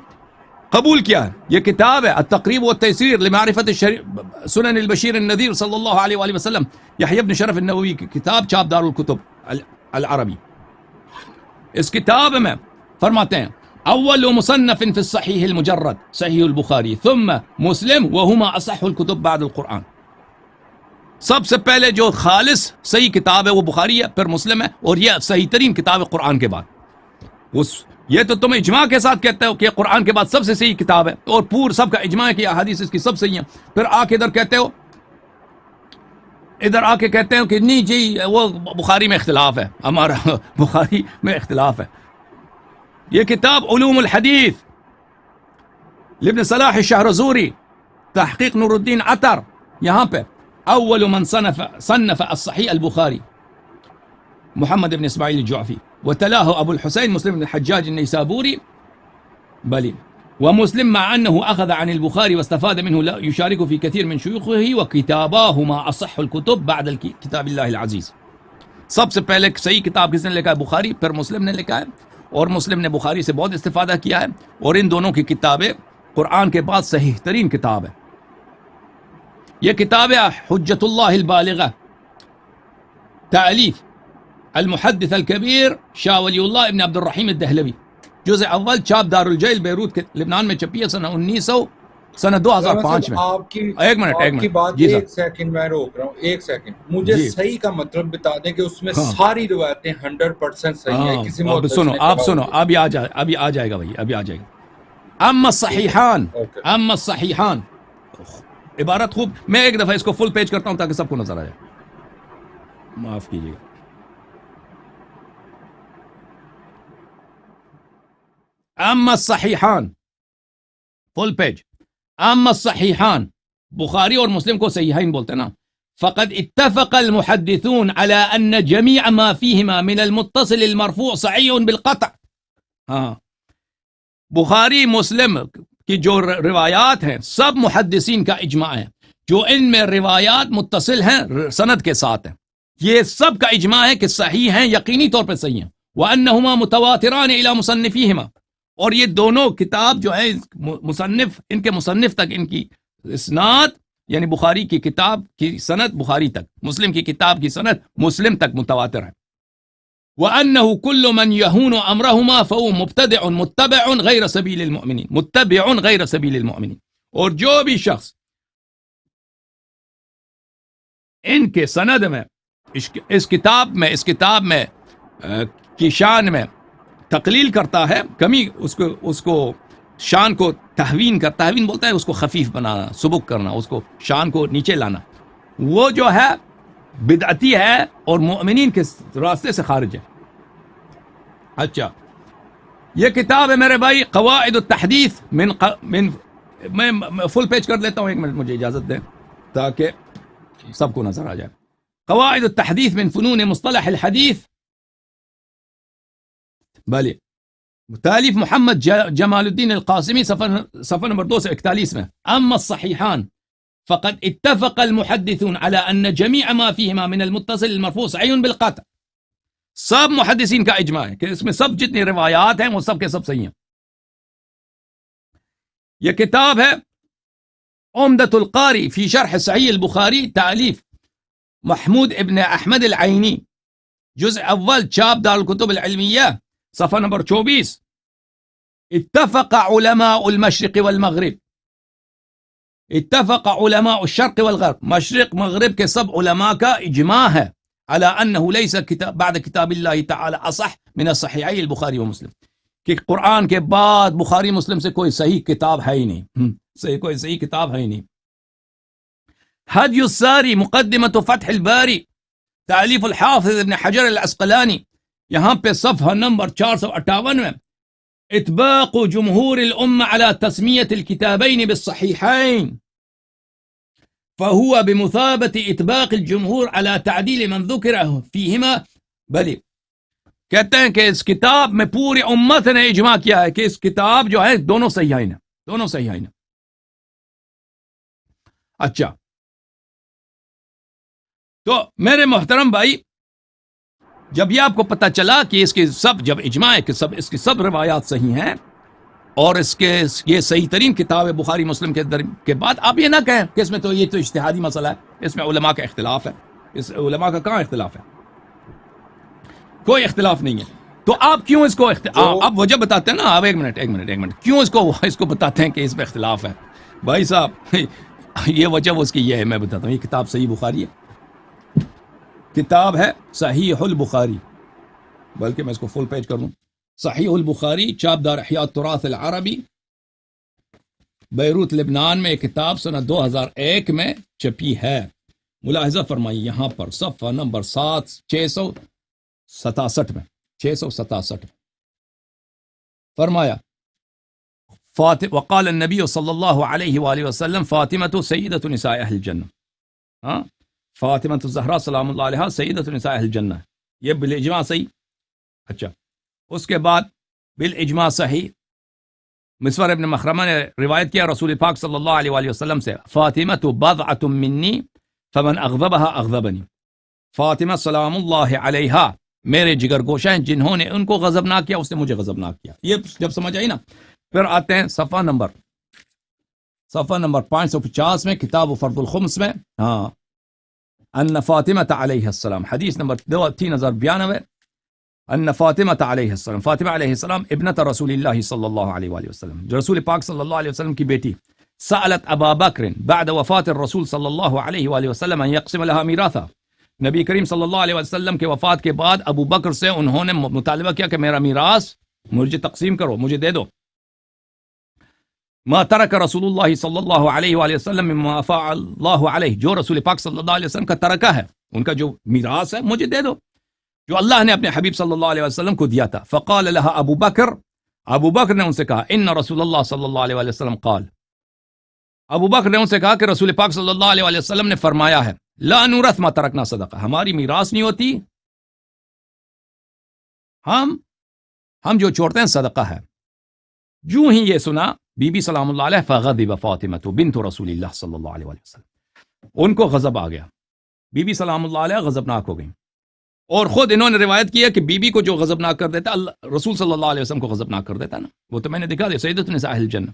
قبول کیا ہے۔ یہ کتاب ہے التقریب والتیسیر لمعرفت سنن البشیر النذیر صلی اللہ علیہ وآلہ وسلم، یحییٰ بن شرف النووی کی کتاب، چھاپ دار الکتب العربی۔ اس کتاب میں فرماتے ہیں اول مصنف فی الصحیح المجرد صحیح البخاری ثم مسلم وہما اصح الکتب بعد القرآن۔ سب سے پہلے جو خالص صحیح کتاب ہے وہ بخاری ہے، پھر مسلم ہے، اور یہ صحیح ترین کتاب ہے قرآن کے بعد۔ یہ تو تم اجماع کے ساتھ کہتے ہو کہ قرآن کے بعد سب سے صحیح کتاب ہے، اور سب کا اجماع ہے کہ احادیث اس کی سب صحیح ہیں، پھر آ کے ادھر آ کے کہتے ہو کہ نہیں جی وہ بخاری میں اختلاف ہے، ہمارا بخاری میں اختلاف ہے۔ یہ کتاب علوم الحدیث لابن صلاح الشہرزوری، تحقیق نور الدین عطر، یہاں پہ اول من صنف الصحیح البخاری محمد بن اسماعیل الجعفی، وتلاه ابو الحسین مسلم بن الحجاج النیسابوری، بلی ومسلم مع انه اخذ عن البخاری واستفاد منه لا يشارك في كثير من شيوخه وكتاباهما اصح الكتب بعد كتاب الله العزيز۔ سب سے پہلے صحیح کتاب کس نے لکھا ہے؟ بخاری، پھر مسلم نے لکھا ہے، اور مسلم نے بخاری سے بہت استفادہ کیا ہے، اور ان دونوں کی کتابیں قرآن کے بعد صحیح ترین کتاب ہے۔ یہ کتاب ہے حجت اللہ البالغہ، تالیف المحدث الکبیر شاہ ولی اللہ ابن عبد الرحیم الدہلوی، جزء اول، چھاپ دار الجیل بیروت کے لبنان میں چھپی ہے سنہ 2005 میں۔ ایک منٹ کی بات، جی ایک سیکنڈ میں روک رہا ہوں، ایک سیکنڈ، مجھے جی صحیح کا مطلب بتا دیں کہ اس میں ہاں، ساری روایتیں 100% صحیح ہیں، کسی اب محدث سنو، نے آپ کہا سنو، ہوگا۔ ابھی آ جائے گا بھائی، ابھی آ جائے گا۔ اما الصحیحان، اوکے۔ اما الصحیحان، عبارت خوب، میں ایک دفعہ اس کو فل پیج کرتا ہوں تاکہ سب کو نظر آئے، معاف کیجیے گا۔ اما الصحیحان، فل پیج، اما الصحیحان، بخاری اور مسلم کو صحیحین بولتے ہیں نا، فقد اتفق المحدثون على ان جميع ما فيهما من المتصل المرفوع صحیح بالقطع۔ ہاں، بخاری مسلم کہ جو روایات ہیں سب محدثین کا اجماع ہے، جو ان میں روایات متصل ہیں سند کے ساتھ ہیں، یہ سب کا اجماع ہے کہ صحیح ہیں، یقینی طور پہ صحیح ہیں۔ وَأَنَّهُمَا مُتَوَاتِرَانِ إِلَى مُصَنِّفِهِمَا، اور یہ دونوں کتاب جو ہے مصنف، ان کے مصنف تک ان کی اسناد، یعنی بخاری کی کتاب کی سند بخاری تک، مسلم کی کتاب کی سند مسلم تک متواتر ہے۔ وَأَنَّهُ كُلُّ مَنْ يَهُونُ أَمْرَهُمَا فَهُوَ مُبْتَدِعٌ مُتَّبِعٌ غَيْرَ سَبِيلِ الْمُؤْمِنِينَ، مُتَّبِعٌ غَيْرَ سَبِيلِ الْمُؤْمِنِينَ، اور جو بھی شخص ان کے سند میں اس کتاب میں کی شان میں تقلیل کرتا ہے، کمی اس کو شان کو تہوین بولتا ہے، اس کو خفیف بنانا، سبک کرنا، اس کو شان کو نیچے لانا، وہ جو ہے بدعتی ہے اور مؤمنین کے راستے سے خارج ہے۔ اچھا، یہ کتاب ہے میرے بھائی قواعد التحدیث میں فل پیج کر لیتا ہوں، ایک منٹ مجھے اجازت دیں تاکہ سب کو نظر آ جائے۔ قواعد التحدیث من فنون مصطلح الحدیث، بھلے تالیف محمد جمال الدین القاسمی، صفحہ نمبر 241 میں۔ اما الصحیحان فقد اتفق المحدثون على ان جميع ما فيهما من المتصل المرفوع صحيح بالقطع، سب محدثین کا اجماع ہے کہ اس میں سب جتنی روایات ہیں وہ سب کے سب صحیح ہیں۔ یہ کتاب ہے عمدۃ القاری فی شرح صحیح البخاری، تالیف محمود ابن احمد العینی، جزء اول، چاپ دار الکتب العلمیہ، صفحہ نمبر 24۔ اتفق علماء المشرق والمغرب، اتفق علماء الشرق والغرب، مشرق مغرب کے سب علماء کا اجماع ہے، على انه ليس بعد کتاب اللہ تعالی اصح من الصحیحین البخاری ومسلم، کہ قرآن کے بعد بخاری مسلم سے کوئی صحیح کتاب ہے ہی نہیں، کوئی صحیح کتاب ہے ہی نہیں۔ ہدی الساری، مقدمۃ فتح الباری، تالیف الحافظ ابن حجر العسقلانی، یہاں پہ صفحہ نمبر 458 میں، اطباق جمہور الامہ على تسمیت الکتابین بالصحیحین فهو بمثابة اطباق الجمہور على تعدیل من ذکر فیہما، بلی کہتے ہیں کہ اس کتاب میں پوری امت نے اجماع کیا ہے کہ اس کتاب جو ہے دونوں صحیحین ہیں، دونوں صحیحین ہیں۔ اچھا، تو میرے محترم بھائی، جب یہ آپ کو پتہ چلا کہ اس کے سب، جب اجماع ہے کہ اس کی سب روایات صحیح ہیں اور اس کے یہ صحیح ترین کتاب ہے بخاری مسلم کے بعد، آپ یہ نہ کہیں کہ اس میں تو یہ تو اجتہادی مسئلہ ہے، اس میں علماء کا اختلاف ہے۔ اس علماء کا کہاں اختلاف ہے؟ کوئی اختلاف نہیں ہے۔ تو آپ کیوں اس کو آپ وجہ بتاتے ہیں نا، آپ ایک منٹ کیوں اس کو بتاتے ہیں کہ اس میں اختلاف ہے؟ بھائی صاحب، یہ وجہ اس کی یہ ہے، میں بتاتا ہوں۔ یہ کتاب صحیح بخاری ہے، کتاب ہے صحیح البخاری، بلکہ میں اس کو فل پیج کر دوں۔ صحیح البخاری، چاپ دار احیاء التراث العربی، بیروت لبنان میں، کتاب سنہ 2001 میں چھپی ہے۔ ملاحظہ فرمائی یہاں پر صفحہ نمبر 667 میں، 667 میں فرمایا، وقال النبی صلی اللہ علیہ وآلہ وسلم فاطمۃ سیدۃ نساء اہل الجنہ، فاطمۃ الزہرا سلام اللہ علیہا سیدۃ نساء اہل الجنہ، یہ بالاجماع صحیح۔ اچھا، اس کے بعد بالاجماع صحیح، مسور ابن مخرمہ نے روایت کیا رسول پاک صلی اللہ علیہ وآلہ وسلم سے، فاطمۃ بضعۃ منی فمن اغضبها اغضبنی، فاطمہ سلام اللہ علیہا میرے جگر گوشہ ہیں، جنہوں نے ان کو غضبناک کیا اس نے مجھے غضبناک کیا۔ یہ جب سمجھ آئی نا، پھر آتے ہیں صفحہ نمبر 550 میں، کتاب فرض الخمس میں، ان فاطمہ علیہ السلام، حدیث نمبر 3092، ان فاطمہ علیہ السلام، فاطمہ علیہ السلام ابنت رسول اللہ صلی اللہ علیہ وآلہ وسلم، جو رسول پاک صلی اللہ علیہ وسلم کی بیٹی، سألت ابا بکر بعد وفات الرسول صلی اللہ علیہ وآلہ وسلم ان یقسم لها میراثا، نبی کریم صلی اللہ علیہ وسلم کے وفات کے بعد ابو بکر سے انہوں نے مطالبہ کیا کہ میرا میراث مجھے تقسیم کرو، مجھے دے دو۔ ما ترک رسول اللہ صلی اللہ علیہ وآلہ وسلم مما افاء اللہ علیہ، جو رسول پاک صلی اللہ علیہ وسلم کا ترکہ ہے، ان کا جو میراث ہے مجھے دے دو، جو اللہ نے اپنے حبیب صلی اللہ علیہ وسلم کو دیا تھا۔ فقال لها ابو بکر نے ان سے کہا، ان رسول اللہ صلی اللہ علیہ وسلم قال، ابو بکر نے ان سے کہا کہ رسول پاک صلی اللہ علیہ وسلم نے فرمایا ہے، لا نورث ما ترکنا صدقہ، ہماری میراث نہیں ہوتی، ہم جو چھوڑتے ہیں صدقہ ہے۔ جو ہی یہ سنا بی بی سلام اللہ علیہ فغضب فاطمہ بنت رسول اللہ صلی اللہ علیہ وسلم، ان کو غضب آ گیا، بی بی سلام اللہ علیہ غضبناک ہو گئی، اور خود انہوں نے روایت کیا کہ بی بی کو جو غضبناک کر دیتا اللہ رسول صلی اللہ علیہ وسلم کو غضبناک کر دیتا نا، وہ تو میں نے دکھا دیا سیدۃ نساء اہل الجنہ۔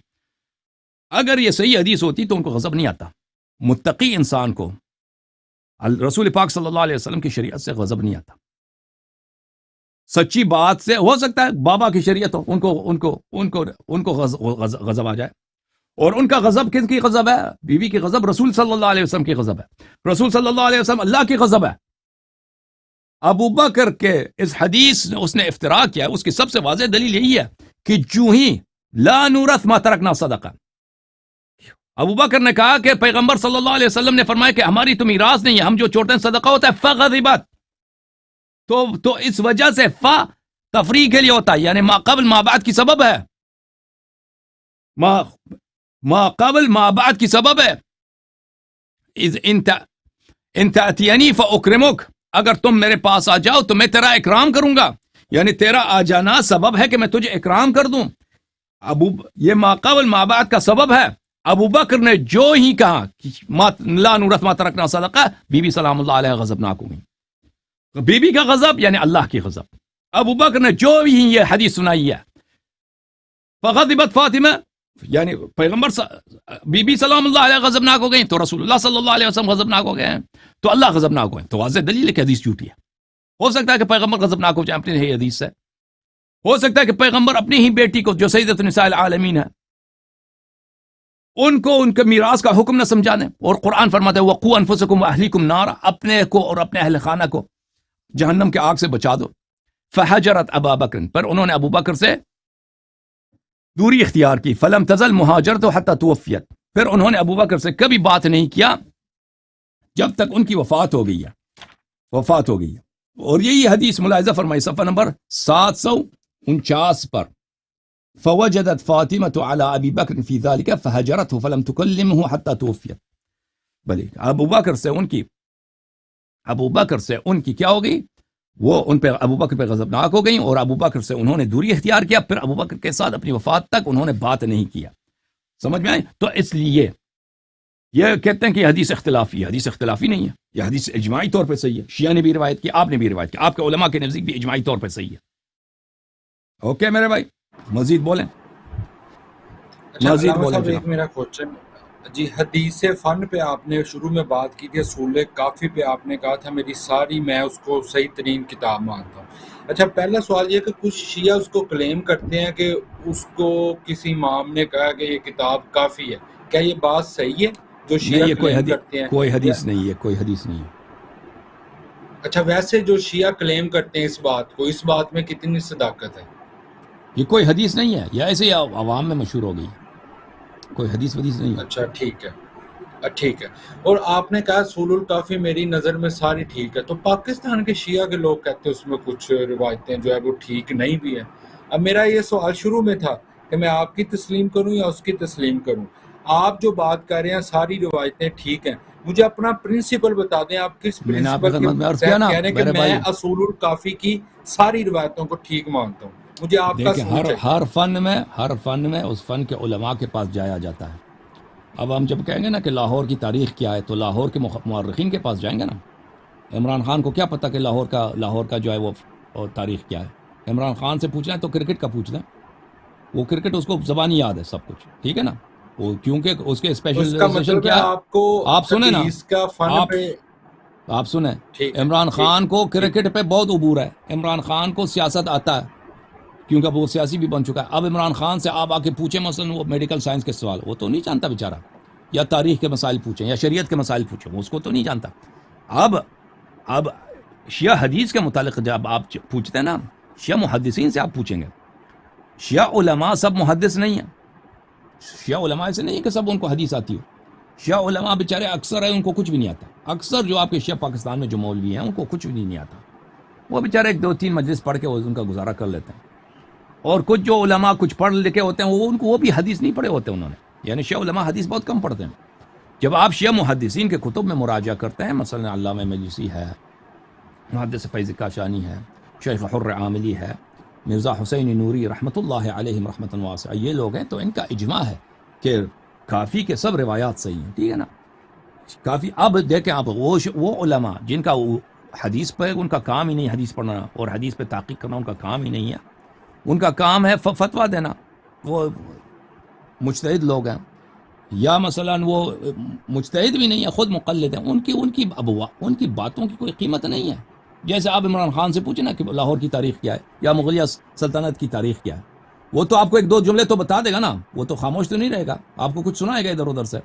اگر یہ صحیح حدیث ہوتی تو ان کو غضب نہیں آتا، متقی انسان کو رسول پاک صلی اللہ علیہ وسلم کی شریعت سے غضب نہیں آتا، سچی بات سے ہو سکتا ہے بابا کی شریعت ہو، ان کو غضب آ جائے، اور ان کا غضب کس کی غضب ہے؟ بیوی کی غضب رسول صلی اللہ علیہ وسلم کی غضب ہے، رسول صلی اللہ علیہ وسلم اللہ کی غضب ہے۔ ابو بکر کے اس حدیث نے اس نے افتراء کیا، اس کی سب سے واضح دلیل یہی ہے کہ جو ہی لا نورث ما ترکنا صدقہ، ابو بکر نے کہا کہ پیغمبر صلی اللہ علیہ وسلم نے فرمایا کہ ہماری تو میراث نہیں ہے، ہم جو چھوڑتے ہیں صدقہ ہوتا ہے، فغضبت، تو اس وجہ سے فا تفریق کے لیے ہوتا ہے، یعنی ما قبل ما بعد کی سبب ہے، ما قبل ما بعد کی سبب ہے۔ اذ انت اتینی فاکرمک، اگر تم میرے پاس آ جاؤ تو میں تیرا اکرام کروں گا، یعنی تیرا آ جانا سبب ہے کہ میں تجھے اکرام کر دوں۔ یہ ما قبل ما بعد کا سبب ہے۔ ابو بکر نے جو ہی کہا لا نورث ما ترکنا صدقہ، بی بی سلام اللہ علیہ غضبناک ہو گئی۔ بی بی کا غضب یعنی اللہ کی غضب، ابو بکر نے جو ہی یہ حدیث سنائی ہے، فغضبت فاطمہ، یعنی پیغمبر بی بی سلام اللہ علیہ غضبناک ہو گئی تو رسول اللہ صلی اللہ علیہ وسلم غضبناک ہو گئے ہیں، تو اللہ غضبناک ہو گئے، تو واضح دلیل ہے کہ حدیث جھوٹی ہے۔ ہو سکتا ہے کہ پیغمبر غضبناک ہو جائے اپنی ہی حدیث سے، ہو سکتا ہے کہ پیغمبر اپنی ہی بیٹی کو جو سیدۃ نساء العالمین ہے ان کو ان کے میراث کا حکم نہ سمجھا دیں، اور قرآن فرماتا ہے وقوا انفسکم واہلیکم نارا، اپنے کو اور اپنے اہل خانہ کو جہنم کے آگ سے بچا دو۔ فہجرت ابا بکر، پر انہوں نے ابو بکر سے دوری اختیار کی، فلم تزل مہاجرت حتی توفیت، پھر انہوں نے ابو بکر سے کبھی بات نہیں کیا جب تک ان کی وفات ہو گئی ہے۔ اور یہی حدیث ملاحظہ فرمائی صفحہ نمبر 749 پر، فوجدت فاطمة على ابی بکر فی ذلك فہجرته فلم تکلمه حتی توفیت۔ بلے ابو بکر سے ان کی کیا ہو گئی، وہ ان پہ ابو بکر پہ غضبناک ہو گئیں، اور ابو بکر سے انہوں نے دوری اختیار کیا، پھر ابو بکر کے ساتھ اپنی وفات تک انہوں نے بات نہیں کیا۔ سمجھ میں آئی؟ تو اس لیے یہ کہتے ہیں کہ حدیث اختلافی ہے، حدیث اختلافی نہیں ہے، یہ حدیث اجماعی طور پہ صحیح ہے، شیعہ نے بھی روایت کی، آپ نے بھی روایت کی، آپ کے علماء کے نزدیک بھی اجماعی طور پہ صحیح ہے۔ اوکے میرے بھائی، مزید بولیں، مزید بولیں ایک میرا کوشچن جی، حدیث فن پہ آپ نے شروع میں بات کی تھی، اصول کافی پہ آپ نے کہا تھا میری ساری، میں اس کو صحیح ترین کتاب مانتا ہوں۔ اچھا، پہلا سوال یہ کہ کچھ شیعہ اس کو کلیم کرتے ہیں کہ اس کو کسی امام نے کہا کہ یہ کتاب کافی ہے، کیا یہ بات صحیح ہے جو شیعہ کلیم کرتے ہیں؟ کوئی حدیث نہیں ہے، کوئی حدیث نہیں ہے۔ اچھا، ویسے جو شیعہ کلیم کرتے ہیں اس بات میں کتنی صداقت ہے؟ یہ کوئی حدیث نہیں ہے، یا ایسے ہی عوام میں مشہور ہو گئی، کوئی حدیث نہیں ہے۔ اچھا ٹھیک ہے۔ اور آپ نے کہا اصول الکافی میری نظر میں ساری ٹھیک ہے، تو پاکستان کے شیعہ کے لوگ کہتے ہیں اس میں کچھ روایتیں جو ہے وہ ٹھیک نہیں بھی ہیں۔ اب میرا یہ سوال شروع میں تھا کہ میں آپ کی تسلیم کروں یا اس کی تسلیم کروں۔ آپ جو بات کر رہے ہیں ساری روایتیں ٹھیک ہیں، مجھے اپنا پرنسپل بتا دیں، آپ کس پرنسپل کے تحت کہہ رہے ہیں کہ میں اصول الکافی کی ساری روایتوں کو ٹھیک مانتا ہوں؟ مجھے آپ کا سوچ ہے۔ ہر فن میں اس فن کے علماء کے پاس جایا جاتا ہے۔ اب ہم جب کہیں گے نا کہ لاہور کی تاریخ کیا ہے تو لاہور کے مورخین کے پاس جائیں گے نا۔ عمران خان کو کیا پتہ کہ لاہور کا جو ہے وہ تاریخ کیا ہے؟ عمران خان سے پوچھنا ہے تو کرکٹ کا پوچھنا ہے، وہ کرکٹ اس کو زبانی یاد ہے سب کچھ، ٹھیک ہے نا، وہ کیونکہ اس کے اسپیشلائزیشن کیا ہے، آپ سنیں نا، آپ سنیں، عمران خان کو کرکٹ پہ بہت عبور ہے، عمران خان کو سیاست آتا ہے کیونکہ اب وہ سیاسی بھی بن چکا ہے۔ اب عمران خان سے آپ آ کے پوچھیں مثلا وہ میڈیکل سائنس کے سوال، وہ تو نہیں جانتا بیچارہ، یا تاریخ کے مسائل پوچھیں یا شریعت کے مسائل پوچھیں، وہ اس کو تو نہیں جانتا۔ اب شیعہ حدیث کے متعلق جب آپ پوچھتے ہیں نا، شیعہ محدثین سے آپ پوچھیں گے، شیعہ علماء سب محدث نہیں ہیں، شیعہ علماء ایسے نہیں ہے کہ سب ان کو حدیث آتی ہو، شیعہ علماء بیچارے اکثر ہیں ان کو کچھ بھی نہیں آتا، اکثر جو آپ کے شیعہ پاکستان میں جو مولوی ہیں ان کو کچھ بھی نہیں آتا، وہ بیچارے 2-3 مجلس پڑھ کے ان کا گزارا کر لیتے ہیں۔ اور کچھ جو علماء کچھ پڑھ لکھے ہوتے ہیں وہ بھی حدیث نہیں پڑھے ہوتے انہوں نے، یعنی شیعہ علماء حدیث بہت کم پڑھتے ہیں۔ جب آپ شیعہ محدثین کے کتب میں مراجعہ کرتے ہیں، مثلا علامہ مجلسی ہے، محدث فیض کاشانی ہے، شیخ حر عاملی ہے، مرزا حسین نوری رحمۃ اللہ علیہم رحمۃ واسعہ، یہ لوگ ہیں، تو ان کا اجماع ہے کہ کافی کے سب روایات صحیح ہیں، ٹھیک ہے نا. کافی اب دیکھیں آپ وہ علماء جن کا حدیث پہ ان کا کام ہی نہیں حدیث پڑھنا اور حدیث پہ تحقیق کرنا ان کا کام ہی نہیں ہے، ان کا کام ہے فتویٰ دینا. وہ مجتہد لوگ ہیں، یا مثلا وہ مجتہد بھی نہیں ہے، خود مقلد ہیں، ان کی باتوں کی کوئی قیمت نہیں ہے. جیسے آپ عمران خان سے پوچھیں نا کہ لاہور کی تاریخ کیا ہے یا مغلیہ سلطنت کی تاریخ کیا ہے، وہ تو آپ کو ایک دو جملے تو بتا دے گا نا، وہ تو خاموش تو نہیں رہے گا، آپ کو کچھ سنائے گا ادھر ادھر سے.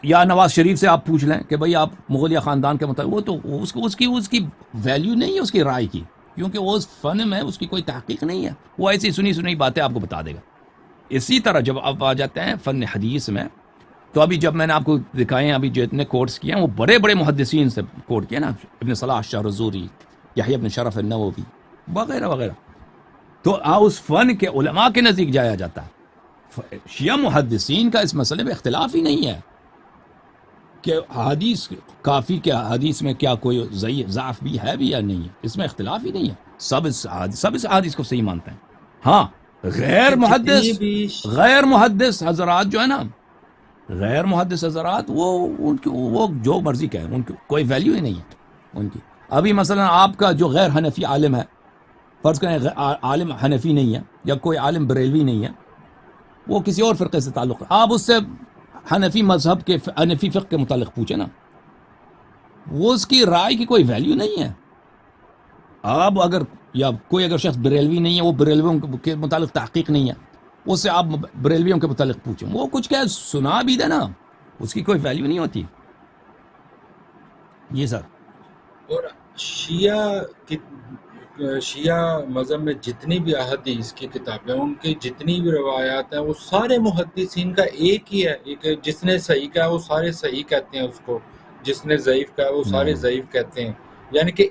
یا نواز شریف سے آپ پوچھ لیں کہ بھئی آپ مغلیہ خاندان کے مطابق، وہ تو اس کی ویلیو نہیں ہے اس کی رائے کی، کیونکہ وہ اس فن میں اس کی کوئی تحقیق نہیں ہے، وہ ایسی سنی باتیں آپ کو بتا دے گا. اسی طرح جب آپ آ جاتے ہیں فن حدیث میں، تو ابھی جب میں نے آپ کو دکھائے ہیں ابھی جتنے کوٹس کیے ہیں وہ بڑے بڑے محدثین سے کوٹ کیے نا، ابن صلاح الشارزوری، یحییٰ ابن شرف النووی وغیرہ وغیرہ. تو اس فن کے علماء کے نزدیک جایا جاتا ہے. شیعہ محدثین کا اس مسئلے میں اختلاف ہی نہیں ہے کہ حدیث کافی کے حدیث میں کیا کوئی ضعف بھی ہے بھی یا نہیں ہے، اس میں اختلاف ہی نہیں ہے، سب اس حدیث کو صحیح مانتے ہیں. ہاں غیر محدث حضرات جو ہے نا، غیر محدث حضرات وہ جو مرضی کہیں، ان کی کوئی ویلیو ہی نہیں ہے ان کی. ابھی مثلا آپ کا جو غیر حنفی عالم ہے، فرض کریں عالم حنفی نہیں ہے یا کوئی عالم بریلوی نہیں ہے، وہ کسی اور فرقے سے تعلق ہے، آپ اس سے حنفی مذہب کے حنفی فقہ کے متعلق پوچھیں نا، وہ اس کی رائے کی کوئی ویلیو نہیں ہے. آپ اگر یا کوئی اگر شخص بریلوی نہیں ہے، وہ بریلویوں کے متعلق تحقیق نہیں ہے، اس سے آپ بریلویوں کے متعلق پوچھیں، وہ کچھ کیا سنا بھی دے نا، اس کی کوئی ویلیو نہیں ہوتی. جی سر. اور شیعہ مذہب میں جتنی بھی احادیث کی کتابیں، ان کی جتنی بھی روایات ہیں، وہ سارے محدثین کا ایک ہی ہے، جس نے صحیح کہا وہ سارے صحیح کہتے ہیں اس کو، جس نے ضعیف کہا وہ سارے ضعیف کہتے ہیں، یعنی کہ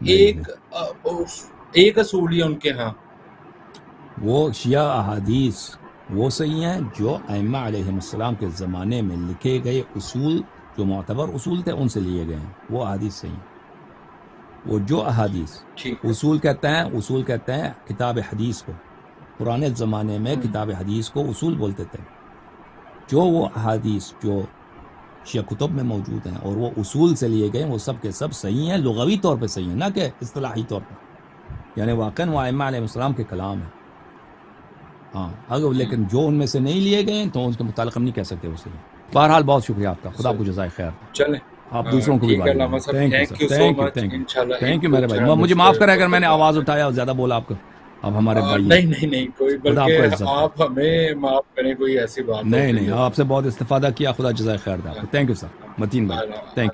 ایک اصول ہی ان کے ہاں. وہ شیعہ احادیث وہ صحیح ہیں جو ائمہ علیہم السلام کے زمانے میں لکھے گئے اصول، جو معتبر اصول تھے ان سے لیے گئے ہیں، وہ احادیث صحیح ہیں. وہ جو احادیث اصول کہتے ہیں کتاب حدیث کو، پرانے زمانے میں کتاب حدیث کو اصول بولتے تھے. جو وہ احادیث جو شیعہ کتب میں موجود ہیں اور وہ اصول سے لیے گئے، وہ سب کے سب صحیح ہیں، لغوی طور پہ صحیح ہیں، نہ کہ اصطلاحی طور پر، یعنی واقعاً وہ ائمہ علیہ السلام کے کلام ہیں. ہاں اگر لیکن جو ان میں سے نہیں لیے گئے تو ان کے متعلق ہم نہیں کہہ سکتے اسے. بہرحال بہت شکریہ آپ کا، خدا آپ کو جزائے خیر. چلیں آپ دوسروں کو بھی بات تھینک یو میرے بھائی. مجھے معاف کریں اگر میں نے آواز اٹھایا اور زیادہ بولا آپ کو. آپ ہمارے بھائی. نہیں کوئی، بلکہ آپ ہمیں معاف کریں، کوئی ایسی بات نہیں، آپ سے بہت استفادہ کیا، خدا جزائے خیر دے آپ کو. تھینک یو سر متین بھائی، تھینک یو.